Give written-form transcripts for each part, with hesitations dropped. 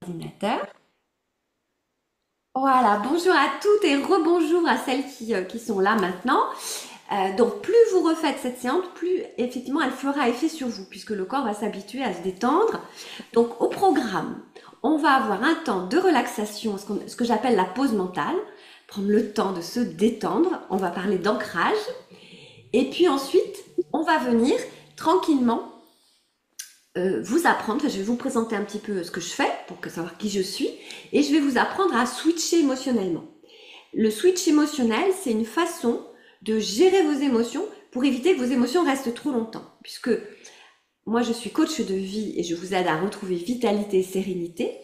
Ordinateur. Voilà, bonjour à toutes et rebonjour à celles qui sont là maintenant. Donc plus vous refaites cette séance, plus effectivement elle fera effet sur vous, puisque le corps va s'habituer à se détendre. Donc au programme, on va avoir un temps de relaxation, ce que j'appelle la pause mentale, prendre le temps de se détendre. On va parler d'ancrage. Et puis ensuite, on va venir tranquillement vous apprendre, enfin, je vais vous présenter un petit peu ce que je fais pour savoir qui je suis, et je vais vous apprendre à switcher émotionnellement. Le switch émotionnel, c'est une façon de gérer vos émotions pour éviter que vos émotions restent trop longtemps. Puisque moi, je suis coach de vie et je vous aide à retrouver vitalité et sérénité.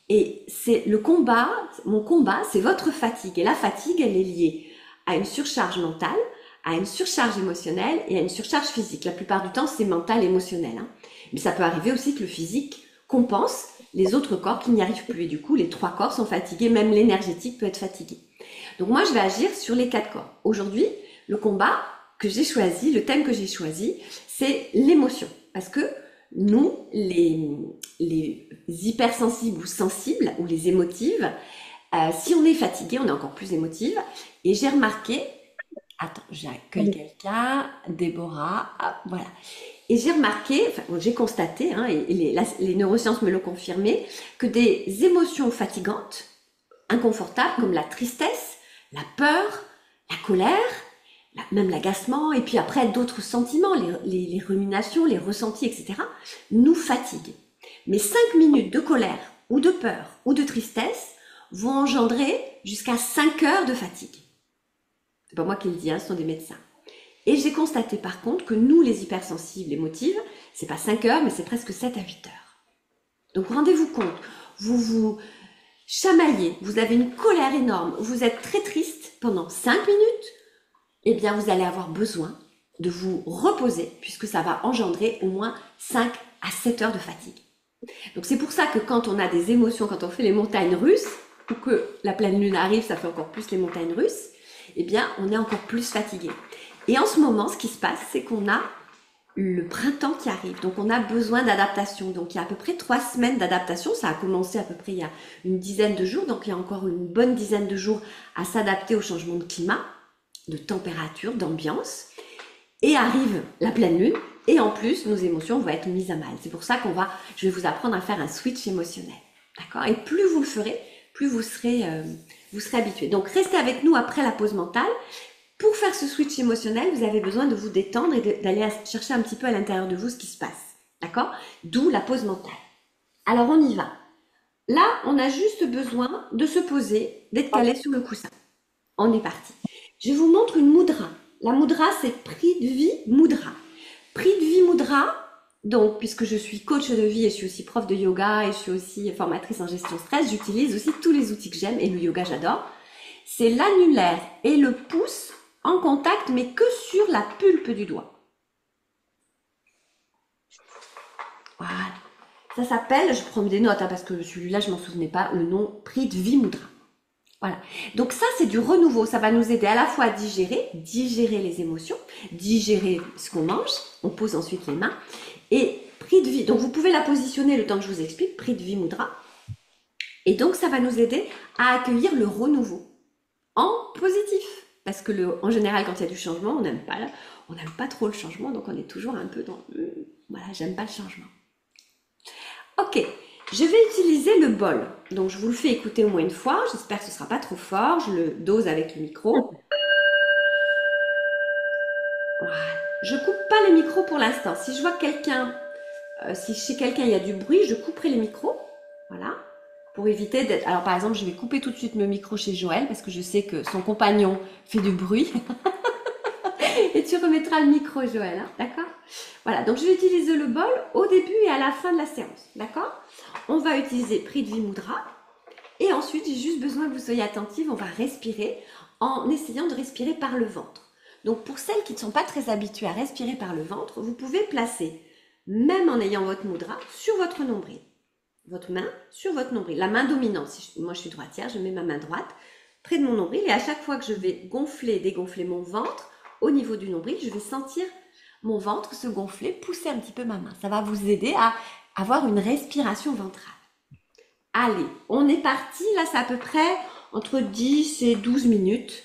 Et c'est le combat, mon combat, c'est votre fatigue. Et la fatigue, elle est liée à une surcharge mentale, à une surcharge émotionnelle et à une surcharge physique. La plupart du temps, c'est mental, émotionnel. Mais ça peut arriver aussi que le physique compense les autres corps qui n'y arrivent plus. Et du coup, les trois corps sont fatigués, même l'énergétique peut être fatigué. Donc moi, je vais agir sur les quatre corps. Aujourd'hui, le combat que j'ai choisi, le thème que j'ai choisi, c'est l'émotion. Parce que nous, les hypersensibles ou sensibles, ou les émotives, si on est fatigué, on est encore plus émotive. Et j'ai remarqué, attends, j'accueille quelqu'un, Déborah, ah, voilà. Et j'ai remarqué, enfin, j'ai constaté, hein, et les neurosciences me l'ont confirmé, que des émotions fatigantes, inconfortables, comme la tristesse, la peur, la colère, même l'agacement, et puis après d'autres sentiments, les ruminations, les ressentis, etc., nous fatiguent. Mais 5 minutes de colère, ou de peur, ou de tristesse vont engendrer jusqu'à 5 heures de fatigue. C'est pas moi qui le dis, hein, ce sont des médecins. Et j'ai constaté par contre que nous, les hypersensibles émotives, c'est pas 5 heures, mais c'est presque 7 à 8 heures. Donc rendez-vous compte, vous vous chamaillez, vous avez une colère énorme, vous êtes très triste pendant 5 minutes, eh bien vous allez avoir besoin de vous reposer, puisque ça va engendrer au moins 5 à 7 heures de fatigue. Donc c'est pour ça que quand on a des émotions, quand on fait les montagnes russes, ou que la pleine lune arrive, ça fait encore plus les montagnes russes, eh bien on est encore plus fatigué. Et en ce moment, ce qui se passe, c'est qu'on a le printemps qui arrive. Donc, on a besoin d'adaptation. Donc, il y a à peu près 3 semaines d'adaptation. Ça a commencé à peu près il y a une dizaine de jours. Donc, il y a encore une bonne dizaine de jours à s'adapter au changement de climat, de température, d'ambiance. Et arrive la pleine lune. Et en plus, nos émotions vont être mises à mal. C'est pour ça je vais vous apprendre à faire un switch émotionnel. D'accord? Et plus vous le ferez, plus vous serez habitué. Donc, restez avec nous après la pause mentale. Pour faire ce switch émotionnel, vous avez besoin de vous détendre et d'aller chercher un petit peu à l'intérieur de vous ce qui se passe. D'accord? D'où la pause mentale. Alors, on y va. Là, on a juste besoin de se poser, d'être calé sur le coussin. On est parti. Je vous montre une mudra. La mudra, c'est prix de vie mudra. Prix de vie mudra, donc, puisque je suis coach de vie et je suis aussi prof de yoga et je suis aussi formatrice en gestion stress, j'utilise aussi tous les outils que j'aime et le yoga, j'adore. C'est l'annulaire et le pouce en contact, mais que sur la pulpe du doigt. Voilà. Ça s'appelle, je prends des notes hein, parce que celui-là, je m'en souvenais pas, le nom Prix de vie mudra. Voilà. Donc ça, c'est du renouveau. Ça va nous aider à la fois à digérer les émotions, digérer ce qu'on mange. On pose ensuite les mains. Et Prix de vie. Donc vous pouvez la positionner le temps que je vous explique. Prix de vie mudra. Et donc ça va nous aider à accueillir le renouveau en positif. Parce que en général, quand il y a du changement, on n'aime pas trop le changement, donc on est toujours un peu dans voilà, j'aime pas le changement. Ok, je vais utiliser le bol. Donc je vous le fais écouter au moins une fois. J'espère que ce sera pas trop fort. Je le dose avec le micro. Voilà. Je coupe pas les micros pour l'instant. Si je vois si chez quelqu'un il y a du bruit, je couperai les micros. Voilà. Pour éviter d'être. Alors par exemple, je vais couper tout de suite le micro chez Joël parce que je sais que son compagnon fait du bruit. Et tu remettras le micro, Joël, hein, d'accord? Voilà, donc je vais utiliser le bol au début et à la fin de la séance, d'accord? On va utiliser Prix de vie mudra. Et ensuite, j'ai juste besoin que vous soyez attentifs. On va respirer en essayant de respirer par le ventre. Donc pour celles qui ne sont pas très habituées à respirer par le ventre, vous pouvez placer, même en ayant votre mudra, sur votre nombril. Votre main sur votre nombril. La main dominante. Moi, je suis droitière, je mets ma main droite près de mon nombril. Et à chaque fois que je vais gonfler et dégonfler mon ventre, au niveau du nombril, je vais sentir mon ventre se gonfler, pousser un petit peu ma main. Ça va vous aider à avoir une respiration ventrale. Allez, on est parti. Là, c'est à peu près entre 10 et 12 minutes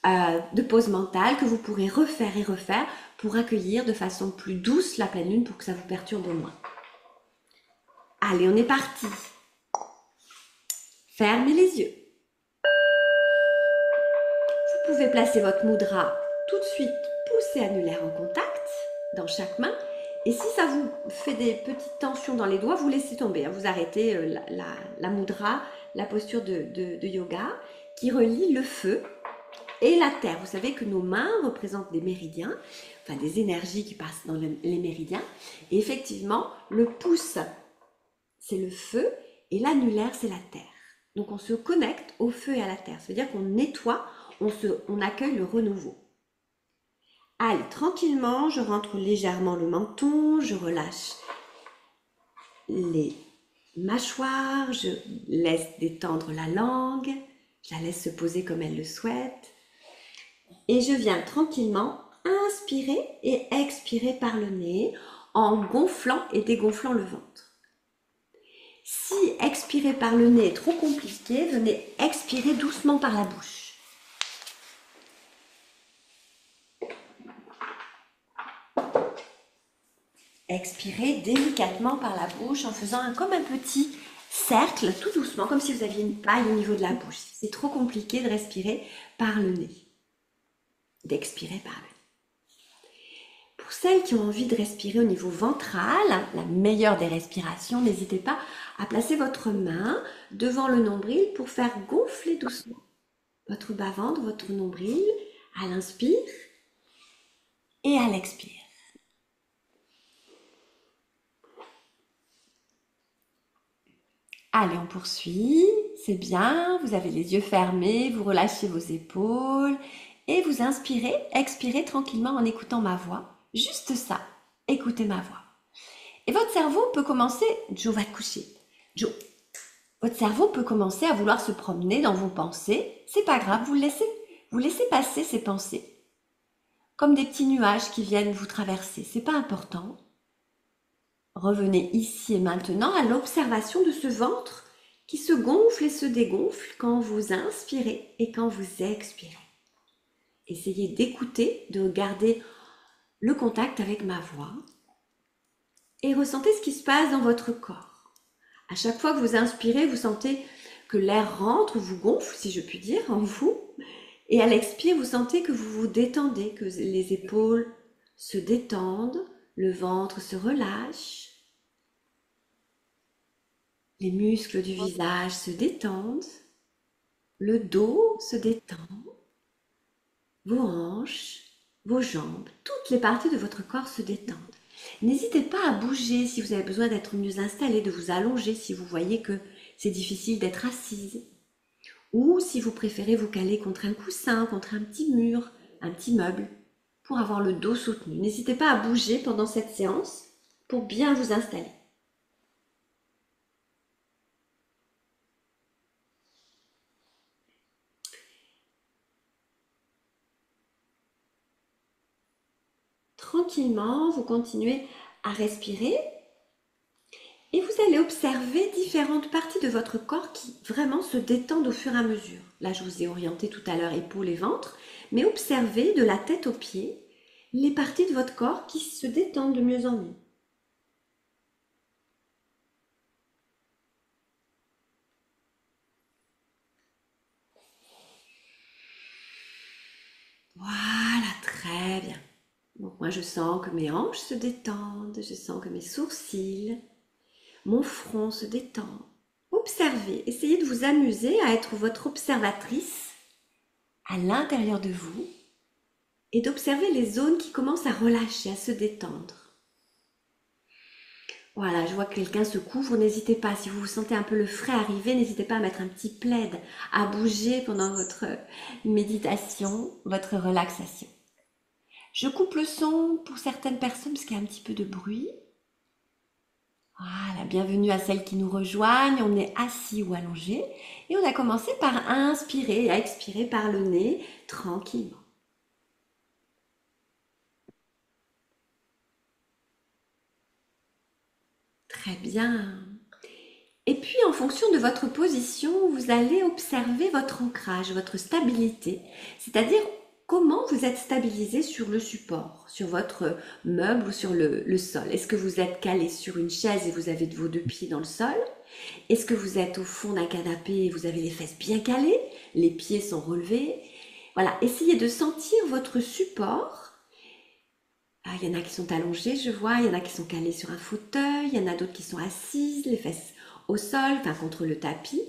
de pause mentale que vous pourrez refaire et refaire pour accueillir de façon plus douce la pleine lune pour que ça vous perturbe moins. Allez, on est parti. Fermez les yeux. Vous pouvez placer votre mudra tout de suite, poussez annulaire en contact dans chaque main. Et si ça vous fait des petites tensions dans les doigts, vous laissez tomber. Vous arrêtez la mudra, la posture de yoga qui relie le feu et la terre. Vous savez que nos mains représentent des méridiens, enfin des énergies qui passent dans les méridiens. Et effectivement, le pouce, c'est le feu et l'annulaire, c'est la terre. Donc on se connecte au feu et à la terre. Ça veut dire qu'on nettoie, on accueille le renouveau. Allez, tranquillement, je rentre légèrement le menton, je relâche les mâchoires, je laisse détendre la langue, je la laisse se poser comme elle le souhaite. Et je viens tranquillement inspirer et expirer par le nez en gonflant et dégonflant le ventre. Si expirer par le nez est trop compliqué, venez expirer doucement par la bouche. Expirez délicatement par la bouche en faisant comme un petit cercle, tout doucement, comme si vous aviez une paille au niveau de la bouche. C'est trop compliqué de respirer par le nez, d'expirer par le nez. Pour celles qui ont envie de respirer au niveau ventral, la meilleure des respirations, n'hésitez pas à placer votre main devant le nombril pour faire gonfler doucement votre bas-ventre, votre nombril, à l'inspire et à l'expire. Allez, on poursuit, c'est bien, vous avez les yeux fermés, vous relâchez vos épaules et vous inspirez, expirez tranquillement en écoutant ma voix. Juste ça, écoutez ma voix. Et votre cerveau peut commencer, Joe va te coucher, Joe, votre cerveau peut commencer à vouloir se promener dans vos pensées, c'est pas grave, vous laissez passer ces pensées, comme des petits nuages qui viennent vous traverser, c'est pas important. Revenez ici et maintenant à l'observation de ce ventre qui se gonfle et se dégonfle quand vous inspirez et quand vous expirez. Essayez d'écouter, de garder le contact avec ma voix et ressentez ce qui se passe dans votre corps. À chaque fois que vous inspirez, vous sentez que l'air rentre, vous gonfle, si je puis dire, en vous. Et à l'expire, vous sentez que vous vous détendez, que les épaules se détendent, le ventre se relâche. Les muscles du visage se détendent, le dos se détend, vos hanches, vos jambes, toutes les parties de votre corps se détendent. N'hésitez pas à bouger si vous avez besoin d'être mieux installé, de vous allonger si vous voyez que c'est difficile d'être assise. Ou si vous préférez vous caler contre un coussin, contre un petit mur, un petit meuble, pour avoir le dos soutenu. N'hésitez pas à bouger pendant cette séance pour bien vous installer. Tranquillement, vous continuez à respirer et vous allez observer différentes parties de votre corps qui vraiment se détendent au fur et à mesure. Là, je vous ai orienté tout à l'heure épaules et ventre, mais observez de la tête aux pieds les parties de votre corps qui se détendent de mieux en mieux. Voilà, très bien. Donc moi, je sens que mes hanches se détendent, je sens que mes sourcils, mon front se détend. Observez, essayez de vous amuser à être votre observatrice à l'intérieur de vous et d'observer les zones qui commencent à relâcher, à se détendre. Voilà, je vois que quelqu'un se couvre, n'hésitez pas, si vous vous sentez un peu le frais arriver, n'hésitez pas à mettre un petit plaid, à bouger pendant votre méditation, votre relaxation. Je coupe le son pour certaines personnes parce qu'il y a un petit peu de bruit. Voilà, bienvenue à celles qui nous rejoignent. On est assis ou allongé et on a commencé par inspirer et à expirer par le nez tranquillement. Très bien. Et puis, en fonction de votre position, vous allez observer votre ancrage, votre stabilité, c'est-à-dire comment vous êtes stabilisé sur le support, sur votre meuble ou sur le sol. Est-ce que vous êtes calé sur une chaise et vous avez vos deux pieds dans le sol? Est-ce que vous êtes au fond d'un canapé et vous avez les fesses bien calées, les pieds sont relevés? Voilà, essayez de sentir votre support. Ah, il y en a qui sont allongés, je vois, il y en a qui sont calés sur un fauteuil, il y en a d'autres qui sont assises, les fesses au sol, enfin contre le tapis.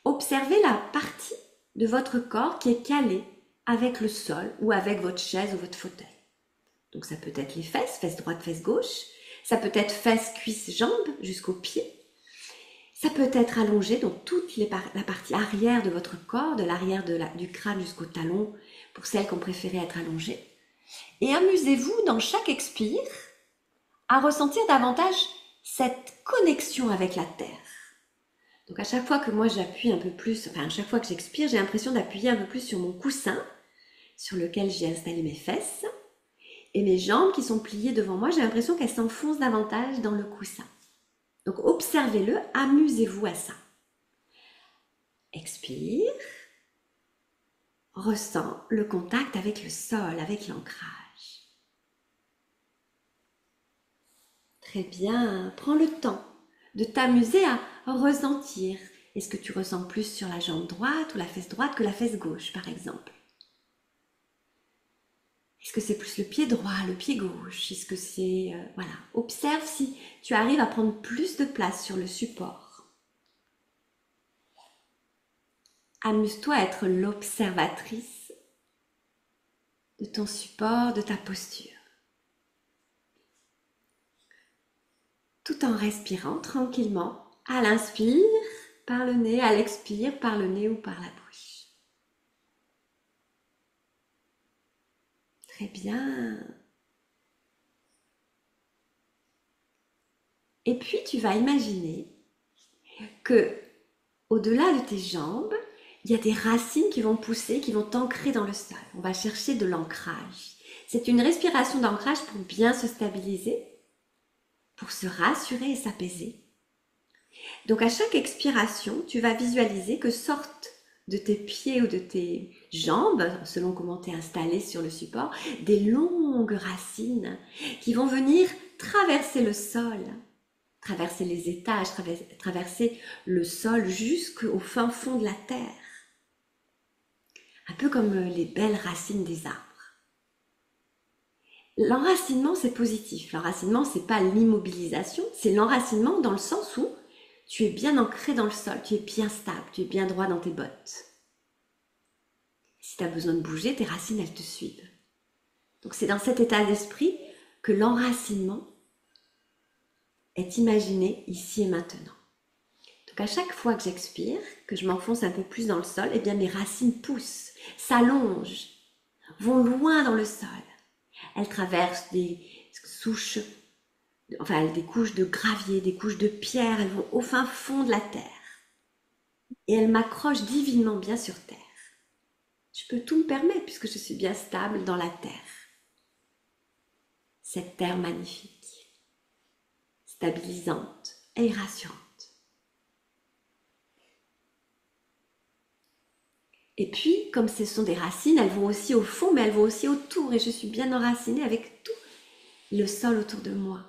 Observez la partie de votre corps qui est calée avec le sol ou avec votre chaise ou votre fauteuil. Donc ça peut être les fesses, fesses droite, fesses gauche. Ça peut être fesses, cuisses, jambes jusqu'aux pieds. Ça peut être allongé, donc toute la partie arrière de votre corps, de l'arrière du crâne jusqu'au talon, pour celles qui ont préféré être allongées. Et amusez-vous dans chaque expire à ressentir davantage cette connexion avec la terre. Donc à chaque fois que moi j'appuie un peu plus, enfin à chaque fois que j'expire, j'ai l'impression d'appuyer un peu plus sur mon coussin, sur lequel j'ai installé mes fesses. Et mes jambes qui sont pliées devant moi, j'ai l'impression qu'elles s'enfoncent davantage dans le coussin. Donc observez-le, amusez-vous à ça. Expire. Ressens le contact avec le sol, avec l'ancrage. Très bien, prends le temps de t'amuser à ressentir. Est-ce que tu ressens plus sur la jambe droite ou la fesse droite que la fesse gauche, par exemple? Est-ce que c'est plus le pied droit, le pied gauche? Est-ce que c'est... voilà, observe si tu arrives à prendre plus de place sur le support. Amuse-toi à être l'observatrice de ton support, de ta posture. Tout en respirant tranquillement, à l'inspire par le nez, à l'expire par le nez ou par la bouche. Très bien. Et puis tu vas imaginer que au-delà de tes jambes, il y a des racines qui vont pousser, qui vont t'ancrer dans le sol. On va chercher de l'ancrage. C'est une respiration d'ancrage pour bien se stabiliser, pour se rassurer et s'apaiser. Donc à chaque expiration, tu vas visualiser que sortent de tes pieds ou de tes jambes, selon comment tu es installé sur le support, des longues racines qui vont venir traverser le sol, traverser les étages, traverser le sol jusqu'au fin fond de la terre. Un peu comme les belles racines des arbres. L'enracinement, c'est positif. L'enracinement, c'est pas l'immobilisation, c'est l'enracinement dans le sens où tu es bien ancré dans le sol, tu es bien stable, tu es bien droit dans tes bottes. Si tu as besoin de bouger, tes racines, elles te suivent. Donc c'est dans cet état d'esprit que l'enracinement est imaginé ici et maintenant. Donc à chaque fois que j'expire, que je m'enfonce un peu plus dans le sol, eh bien mes racines poussent, s'allongent, vont loin dans le sol. Elles traversent des souches, enfin des couches de gravier, des couches de pierre, elles vont au fin fond de la terre. Et elles m'accrochent divinement bien sur terre. Je peux tout me permettre puisque je suis bien stable dans la terre. Cette terre magnifique, stabilisante et rassurante. Et puis, comme ce sont des racines, elles vont aussi au fond, mais elles vont aussi autour. Et je suis bien enracinée avec tout le sol autour de moi.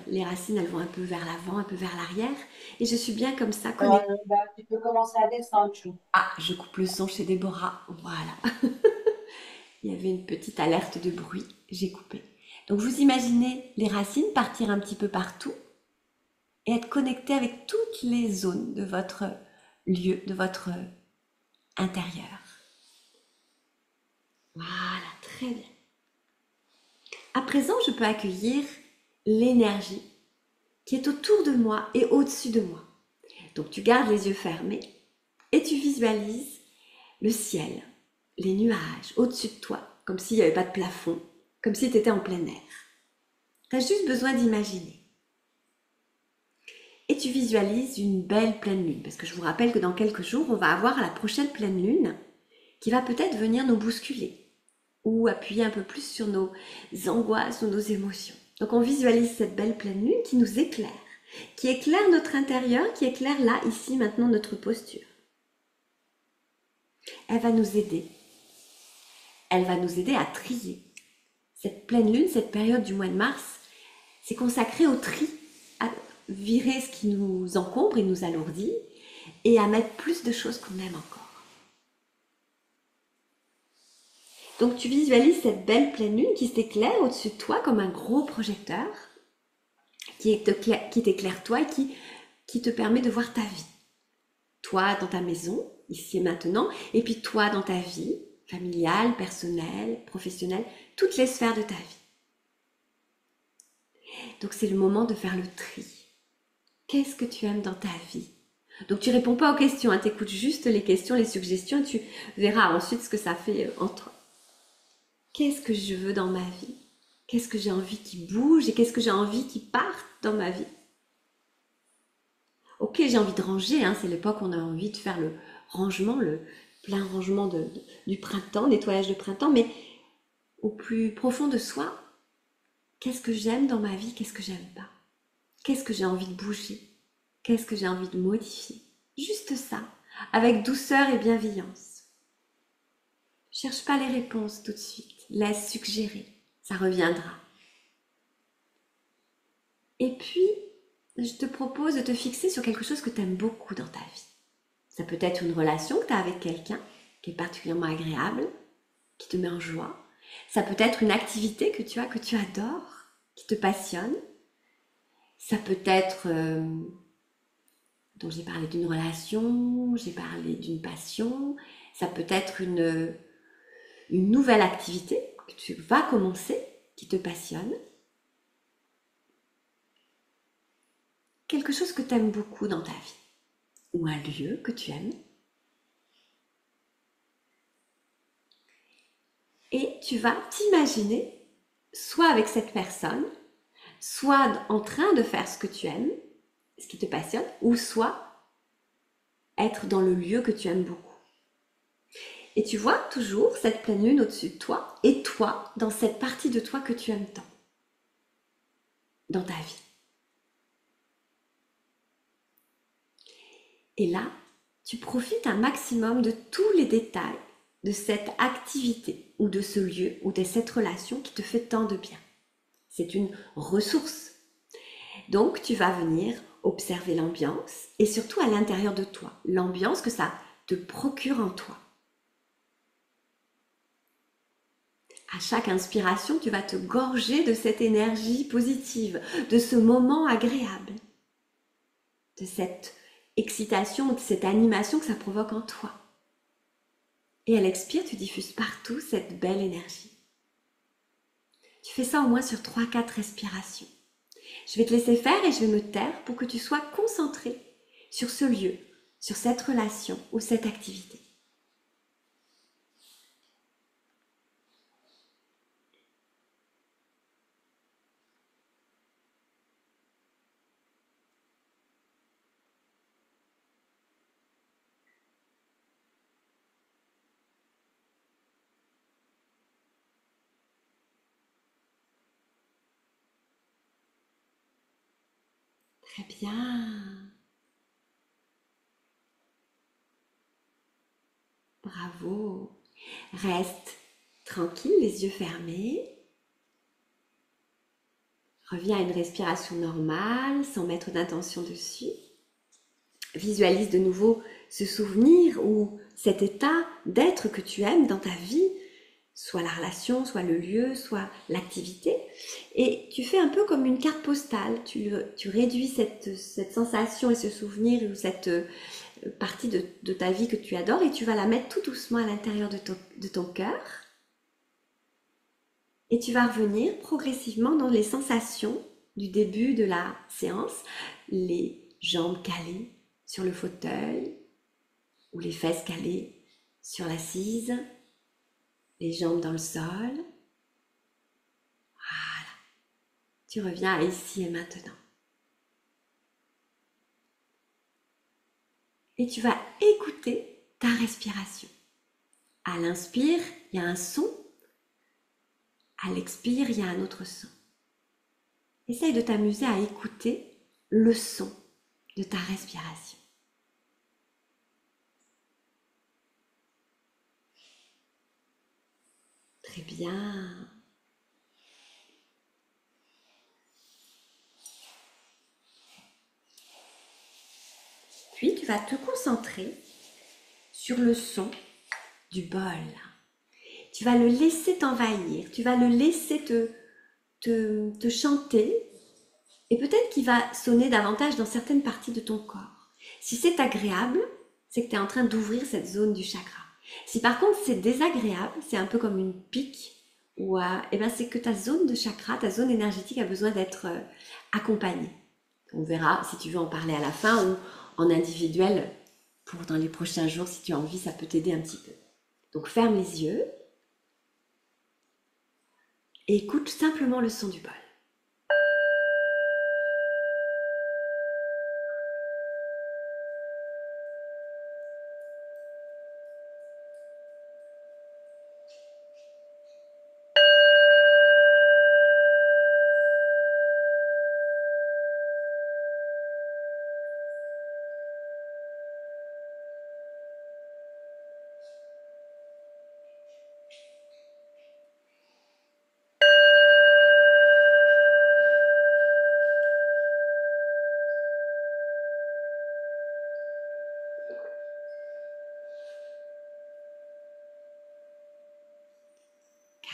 Les racines, elles vont un peu vers l'avant, un peu vers l'arrière. Et je suis bien comme ça connectée. Tu peux commencer à descendre, Chou. Ah, je coupe le son chez Déborah. Voilà. Il y avait une petite alerte de bruit. J'ai coupé. Donc, vous imaginez les racines partir un petit peu partout et être connectées avec toutes les zones de votre lieu, de votre intérieur. Voilà, très bien. À présent, je peux accueillir l'énergie qui est autour de moi et au-dessus de moi. Donc tu gardes les yeux fermés et tu visualises le ciel, les nuages au-dessus de toi, comme s'il n'y avait pas de plafond, comme si tu étais en plein air. Tu as juste besoin d'imaginer. Et tu visualises une belle pleine lune, parce que je vous rappelle que dans quelques jours, on va avoir la prochaine pleine lune qui va peut-être venir nous bousculer ou appuyer un peu plus sur nos angoisses ou nos émotions. Donc on visualise cette belle pleine lune qui nous éclaire. qui éclaire notre intérieur, qui éclaire là, ici, maintenant, notre posture. Elle va nous aider. Elle va nous aider à trier. Cette pleine lune, cette période du mois de mars, c'est consacré au tri, à virer ce qui nous encombre et nous alourdit, et à mettre plus de choses qu'on aime encore. Donc tu visualises cette belle pleine lune qui s'éclaire au-dessus de toi comme un gros projecteur, qui t'éclaire toi et qui te permet de voir ta vie. Toi dans ta maison, ici et maintenant, et puis toi dans ta vie, familiale, personnelle, professionnelle, toutes les sphères de ta vie. Donc c'est le moment de faire le tri. Qu'est-ce que tu aimes dans ta vie? Donc tu réponds pas aux questions, hein, tu écoutes juste les questions, les suggestions, et tu verras ensuite ce que ça fait en toi. Qu'est-ce que je veux dans ma vie? Qu'est-ce que j'ai envie qui bouge et qu'est-ce que j'ai envie qui parte dans ma vie? Ok, j'ai envie de ranger, hein, c'est l'époque où on a envie de faire le rangement, le plein rangement du printemps, nettoyage de printemps, mais au plus profond de soi, qu'est-ce que j'aime dans ma vie, qu'est-ce que j'aime pas? Qu'est-ce que j'ai envie de bouger? Qu'est-ce que j'ai envie de modifier? Juste ça, avec douceur et bienveillance. Cherche pas les réponses tout de suite, laisse suggérer, ça reviendra. Et puis, je te propose de te fixer sur quelque chose que tu aimes beaucoup dans ta vie. Ça peut être une relation que tu as avec quelqu'un qui est particulièrement agréable, qui te met en joie. Ça peut être une activité que tu adores, qui te passionne. Ça peut être, donc j'ai parlé d'une relation, j'ai parlé d'une passion. Ça peut être une nouvelle activité que tu vas commencer, qui te passionne. Quelque chose que tu aimes beaucoup dans ta vie. Ou un lieu que tu aimes. Et tu vas t'imaginer soit avec cette personne, soit en train de faire ce que tu aimes, ce qui te passionne, ou soit être dans le lieu que tu aimes beaucoup. Et tu vois toujours cette pleine lune au-dessus de toi, et toi dans cette partie de toi que tu aimes tant, dans ta vie. Et là, tu profites un maximum de tous les détails de cette activité ou de ce lieu ou de cette relation qui te fait tant de bien. C'est une ressource. Donc, tu vas venir observer l'ambiance et surtout à l'intérieur de toi, l'ambiance que ça te procure en toi. À chaque inspiration, tu vas te gorger de cette énergie positive, de ce moment agréable, de cette excitation, de cette animation que ça provoque en toi. Et à l'expire, tu diffuses partout cette belle énergie. Tu fais ça au moins sur 3-4 respirations. Je vais te laisser faire et je vais me taire pour que tu sois concentré sur ce lieu, sur cette relation ou cette activité. Très bien. Bravo. Reste tranquille, les yeux fermés. Reviens à une respiration normale, sans mettre d'intention dessus. Visualise de nouveau ce souvenir ou cet état d'être que tu aimes dans ta vie, soit la relation, soit le lieu, soit l'activité. Et tu fais un peu comme une carte postale. Tu réduis cette sensation et ce souvenir ou cette partie de ta vie que tu adores et tu vas la mettre tout doucement à l'intérieur de ton cœur. Et tu vas revenir progressivement dans les sensations du début de la séance, les jambes calées sur le fauteuil ou les fesses calées sur l'assise, les jambes dans le sol. Voilà. Tu reviens à ici et maintenant. Et tu vas écouter ta respiration. À l'inspire, il y a un son. À l'expire, il y a un autre son. Essaye de t'amuser à écouter le son de ta respiration. Très bien. Puis tu vas te concentrer sur le son du bol. Tu vas le laisser t'envahir, tu vas le laisser te chanter et peut-être qu'il va sonner davantage dans certaines parties de ton corps. Si c'est agréable, c'est que tu es en train d'ouvrir cette zone du chakra. Si par contre c'est désagréable, c'est un peu comme une pique, ou c'est que ta zone de chakra, ta zone énergétique a besoin d'être accompagnée. On verra si tu veux en parler à la fin ou en individuel pour dans les prochains jours, si tu as envie, ça peut t'aider un petit peu. Donc ferme les yeux et écoute simplement le son du bol.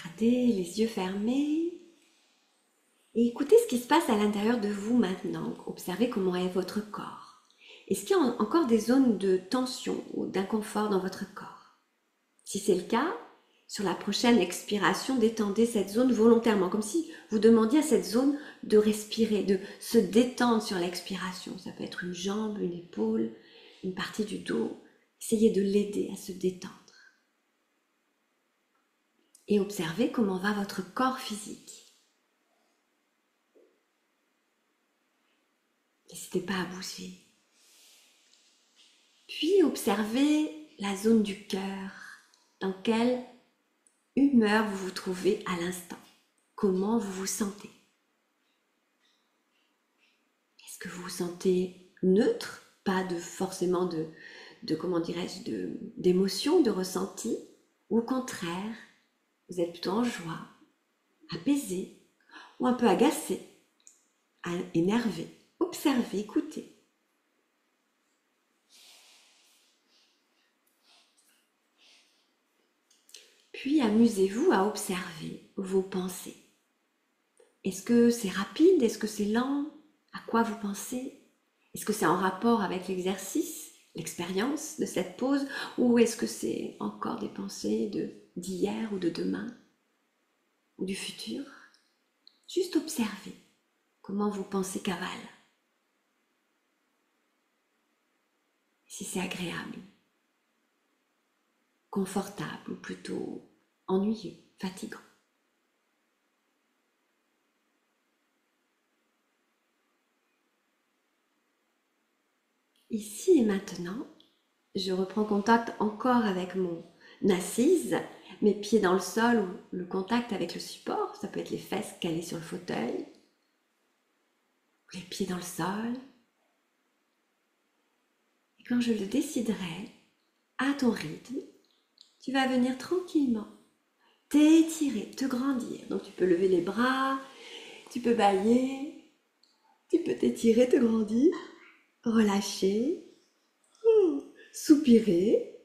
Gardez les yeux fermés et écoutez ce qui se passe à l'intérieur de vous maintenant. Observez comment est votre corps. Est-ce qu'il y a encore des zones de tension ou d'inconfort dans votre corps? Si c'est le cas, sur la prochaine expiration, détendez cette zone volontairement, comme si vous demandiez à cette zone de respirer, de se détendre sur l'expiration. Ça peut être une jambe, une épaule, une partie du dos. Essayez de l'aider à se détendre. Et observez comment va votre corps physique. N'hésitez pas à bouger. Puis observez la zone du cœur. Dans quelle humeur vous vous trouvez à l'instant? Comment vous vous sentez? Est-ce que vous vous sentez neutre? Pas forcément d'émotion, de ressenti? Ou au contraire, vous êtes plutôt en joie, apaisé, ou un peu agacé, énervé? Observez, écoutez. Puis amusez-vous à observer vos pensées. Est-ce que c'est rapide? Est-ce que c'est lent? À quoi vous pensez? Est-ce que c'est en rapport avec l'exercice, l'expérience de cette pause? Ou est-ce que c'est encore des pensées d'hier ou de demain? Ou du futur? Juste observez comment vos pensées cavalent. Si c'est agréable, confortable ou plutôt ennuyeux, fatigant. Ici et maintenant, je reprends contact encore avec mon assise, mes pieds dans le sol ou le contact avec le support. Ça peut être les fesses calées sur le fauteuil, les pieds dans le sol. Et quand je le déciderai, à ton rythme, tu vas venir tranquillement t'étirer, te grandir. Donc tu peux lever les bras, tu peux bâiller, tu peux t'étirer, te grandir, relâcher, soupirer.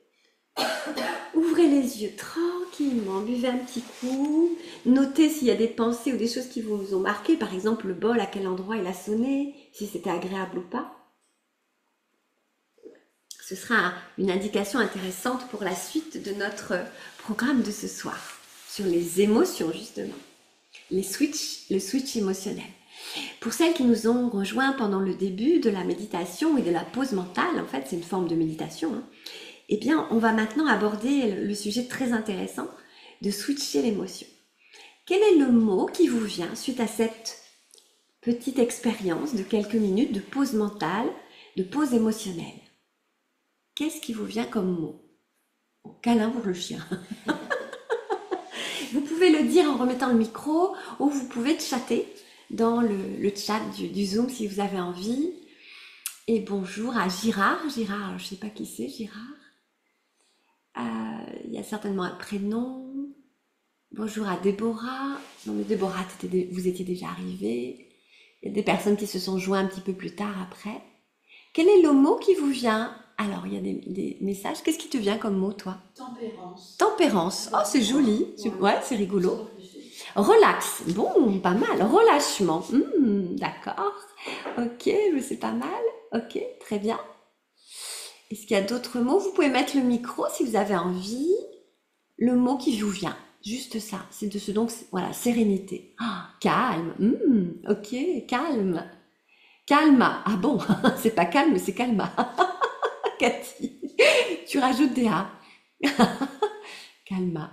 Ouvrez les yeux tranquillement, buvez un petit coup, notez s'il y a des pensées ou des choses qui vous ont marqué, par exemple le bol, à quel endroit il a sonné, si c'était agréable ou pas. Ce sera une indication intéressante pour la suite de notre programme de ce soir, sur les émotions justement, le switch émotionnel. Pour celles qui nous ont rejoints pendant le début de la méditation et de la pause mentale, en fait c'est une forme de méditation, eh bien on va maintenant aborder le sujet très intéressant de switcher l'émotion. Quel est le mot qui vous vient suite à cette petite expérience de quelques minutes de pause mentale, de pause émotionnelle? Qu'est-ce qui vous vient comme mot? Câlin pour le chien. Vous pouvez le dire en remettant le micro ou vous pouvez chatter dans le chat du Zoom si vous avez envie. Et bonjour à Girard. Girard, je ne sais pas qui c'est, Girard. Il y a certainement un prénom. Bonjour à Déborah. Non mais Déborah, vous étiez déjà arrivée. Il y a des personnes qui se sont joints un petit peu plus tard après. Quel est le mot qui vous vient? Alors, il y a des messages. Qu'est-ce qui te vient comme mot, toi? Tempérance. Tempérance. Oh, c'est joli. Ouais. Ouais, c'est rigolo. Relax. Bon, pas mal. Relâchement. D'accord. Ok, c'est pas mal. Ok, très bien. Est-ce qu'il y a d'autres mots? Vous pouvez mettre le micro si vous avez envie. Le mot qui vous vient. Juste ça. C'est de ce donc, voilà, sérénité. Ah, calme. Ok, calme. Calma. Ah bon, c'est pas calme, c'est calma. Cathy, tu rajoutes des A. Calma.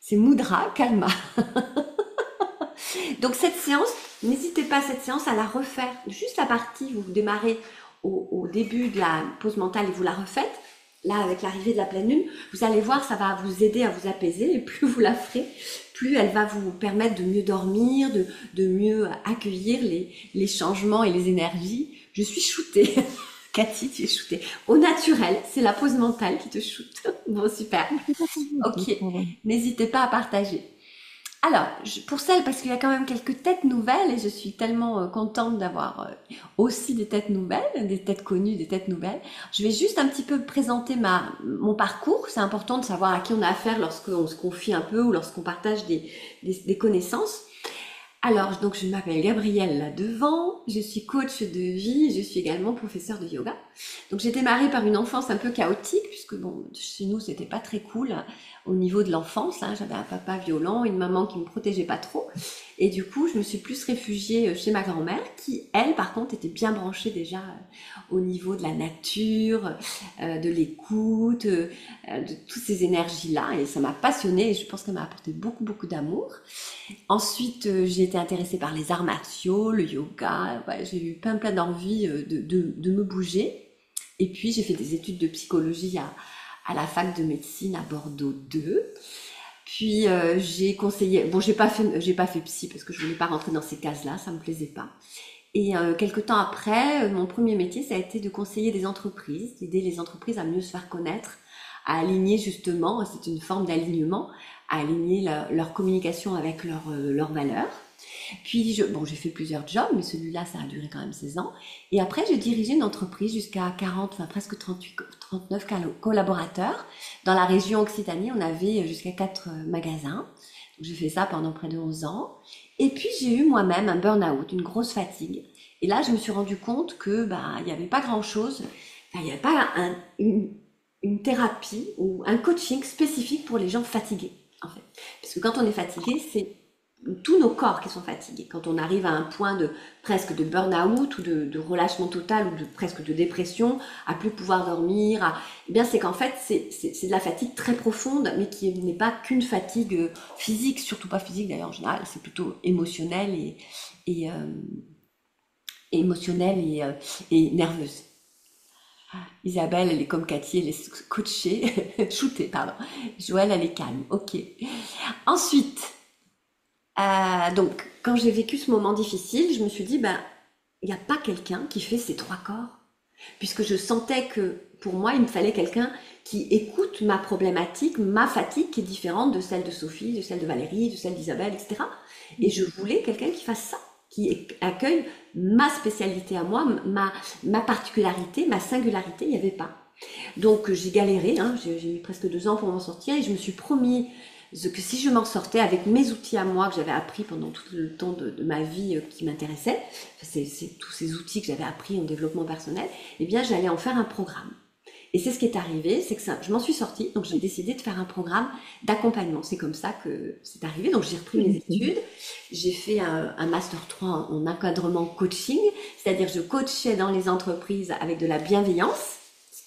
C'est Moudra, calma. Donc cette séance, n'hésitez pas cette séance à la refaire. Juste la partie, vous démarrez au début de la pause mentale et vous la refaites. Là, avec l'arrivée de la pleine lune, vous allez voir, ça va vous aider à vous apaiser. Et plus vous la ferez, plus elle va vous permettre de mieux dormir, de mieux accueillir les changements et les énergies. Je suis shootée. Cathy, tu es shootée. Au naturel, c'est la pause mentale qui te shoote. Bon, super. Ok, n'hésitez pas à partager. Alors, pour celles, parce qu'il y a quand même quelques têtes nouvelles et je suis tellement contente d'avoir aussi des têtes nouvelles, des têtes connues, des têtes nouvelles. Je vais juste un petit peu présenter mon parcours. C'est important de savoir à qui on a affaire lorsqu'on se confie un peu ou lorsqu'on partage des connaissances. Alors, donc, je m'appelle Gabrielle là devant, je suis coach de vie, je suis également professeure de yoga. Donc, j'ai démarré par une enfance un peu chaotique, puisque bon, chez nous, c'était pas très cool au niveau de l'enfance. J'avais un papa violent, une maman qui me protégeait pas trop. Et du coup, je me suis plus réfugiée chez ma grand-mère, qui, elle, par contre, était bien branchée déjà au niveau de la nature, de l'écoute, de toutes ces énergies-là. Et ça m'a passionnée et je pense qu'elle m'a apporté beaucoup, beaucoup d'amour. Ensuite, j'ai été intéressée par les arts martiaux, le yoga. Ouais, j'ai eu plein d'envie de me bouger. Et puis, j'ai fait des études de psychologie à la fac de médecine à Bordeaux 2. Puis, j'ai conseillé... Bon, j'ai pas fait psy parce que je voulais pas rentrer dans ces cases-là, ça me plaisait pas. Et quelques temps après, mon premier métier, ça a été de conseiller des entreprises, d'aider les entreprises à mieux se faire connaître, à aligner justement, c'est une forme d'alignement, à aligner leur communication avec leurs valeurs. Puis, j'ai fait plusieurs jobs, mais celui-là, ça a duré quand même 16 ans. Et après, j'ai dirigé une entreprise jusqu'à 40, enfin presque 39 collaborateurs. Dans la région Occitanie, on avait jusqu'à 4 magasins. Donc, j'ai fait ça pendant près de 11 ans. Et puis, j'ai eu moi-même un burn-out, une grosse fatigue. Et là, je me suis rendu compte que il n'y avait pas grand-chose. Enfin, il n'y avait pas une thérapie ou un coaching spécifique pour les gens fatigués, en fait. Parce que quand on est fatigué, c'est tous nos corps qui sont fatigués. Quand on arrive à un point presque de burn-out ou de relâchement total ou presque de dépression, à plus pouvoir dormir, eh bien c'est qu'en fait c'est de la fatigue très profonde, mais qui n'est pas qu'une fatigue physique, surtout pas physique d'ailleurs en général, c'est plutôt émotionnel et nerveuse. Isabelle, elle est comme Cathy, elle est coachée, shootée, pardon. Joëlle, elle est calme, ok. Ensuite, donc, quand j'ai vécu ce moment difficile, je me suis dit, il n'y a pas quelqu'un qui fait ces 3 corps. Puisque je sentais que, pour moi, il me fallait quelqu'un qui écoute ma problématique, ma fatigue, qui est différente de celle de Sophie, de celle de Valérie, de celle d'Isabelle, etc. Et je voulais quelqu'un qui fasse ça, qui accueille ma spécialité à moi, ma particularité, ma singularité, il n'y avait pas. Donc, j'ai galéré, j'ai mis presque 2 ans pour m'en sortir et je me suis promis que si je m'en sortais avec mes outils à moi que j'avais appris pendant tout le temps de ma vie qui m'intéressait, c'est tous ces outils que j'avais appris en développement personnel, eh bien j'allais en faire un programme. Et c'est ce qui est arrivé, c'est que je m'en suis sortie, donc j'ai décidé de faire un programme d'accompagnement. C'est comme ça que c'est arrivé, donc j'ai repris mes études, j'ai fait un Master 3 en encadrement coaching, c'est-à-dire je coachais dans les entreprises avec de la bienveillance,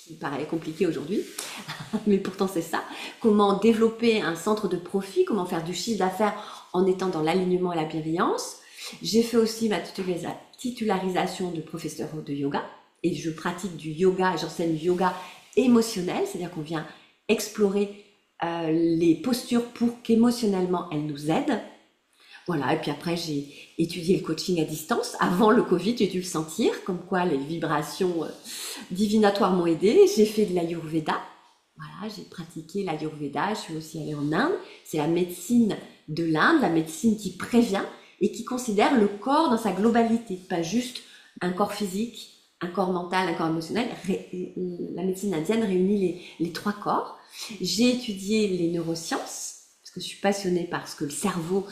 qui paraît compliqué aujourd'hui, mais pourtant c'est ça. Comment développer un centre de profit, comment faire du chiffre d'affaires en étant dans l'alignement et la bienveillance. J'ai fait aussi ma titularisation de professeur de yoga et je pratique du yoga et j'enseigne du yoga émotionnel, c'est-à-dire qu'on vient explorer les postures pour qu'émotionnellement elles nous aident. Voilà, et puis après, j'ai étudié le coaching à distance. Avant le Covid, j'ai dû le sentir, comme quoi les vibrations divinatoires m'ont aidé. J'ai fait de l'Ayurveda. Voilà, j'ai pratiqué l'Ayurveda. Je suis aussi allée en Inde. C'est la médecine de l'Inde, la médecine qui prévient et qui considère le corps dans sa globalité, pas juste un corps physique, un corps mental, un corps émotionnel. La médecine indienne réunit les trois corps. J'ai étudié les neurosciences, parce que je suis passionnée par ce que le cerveau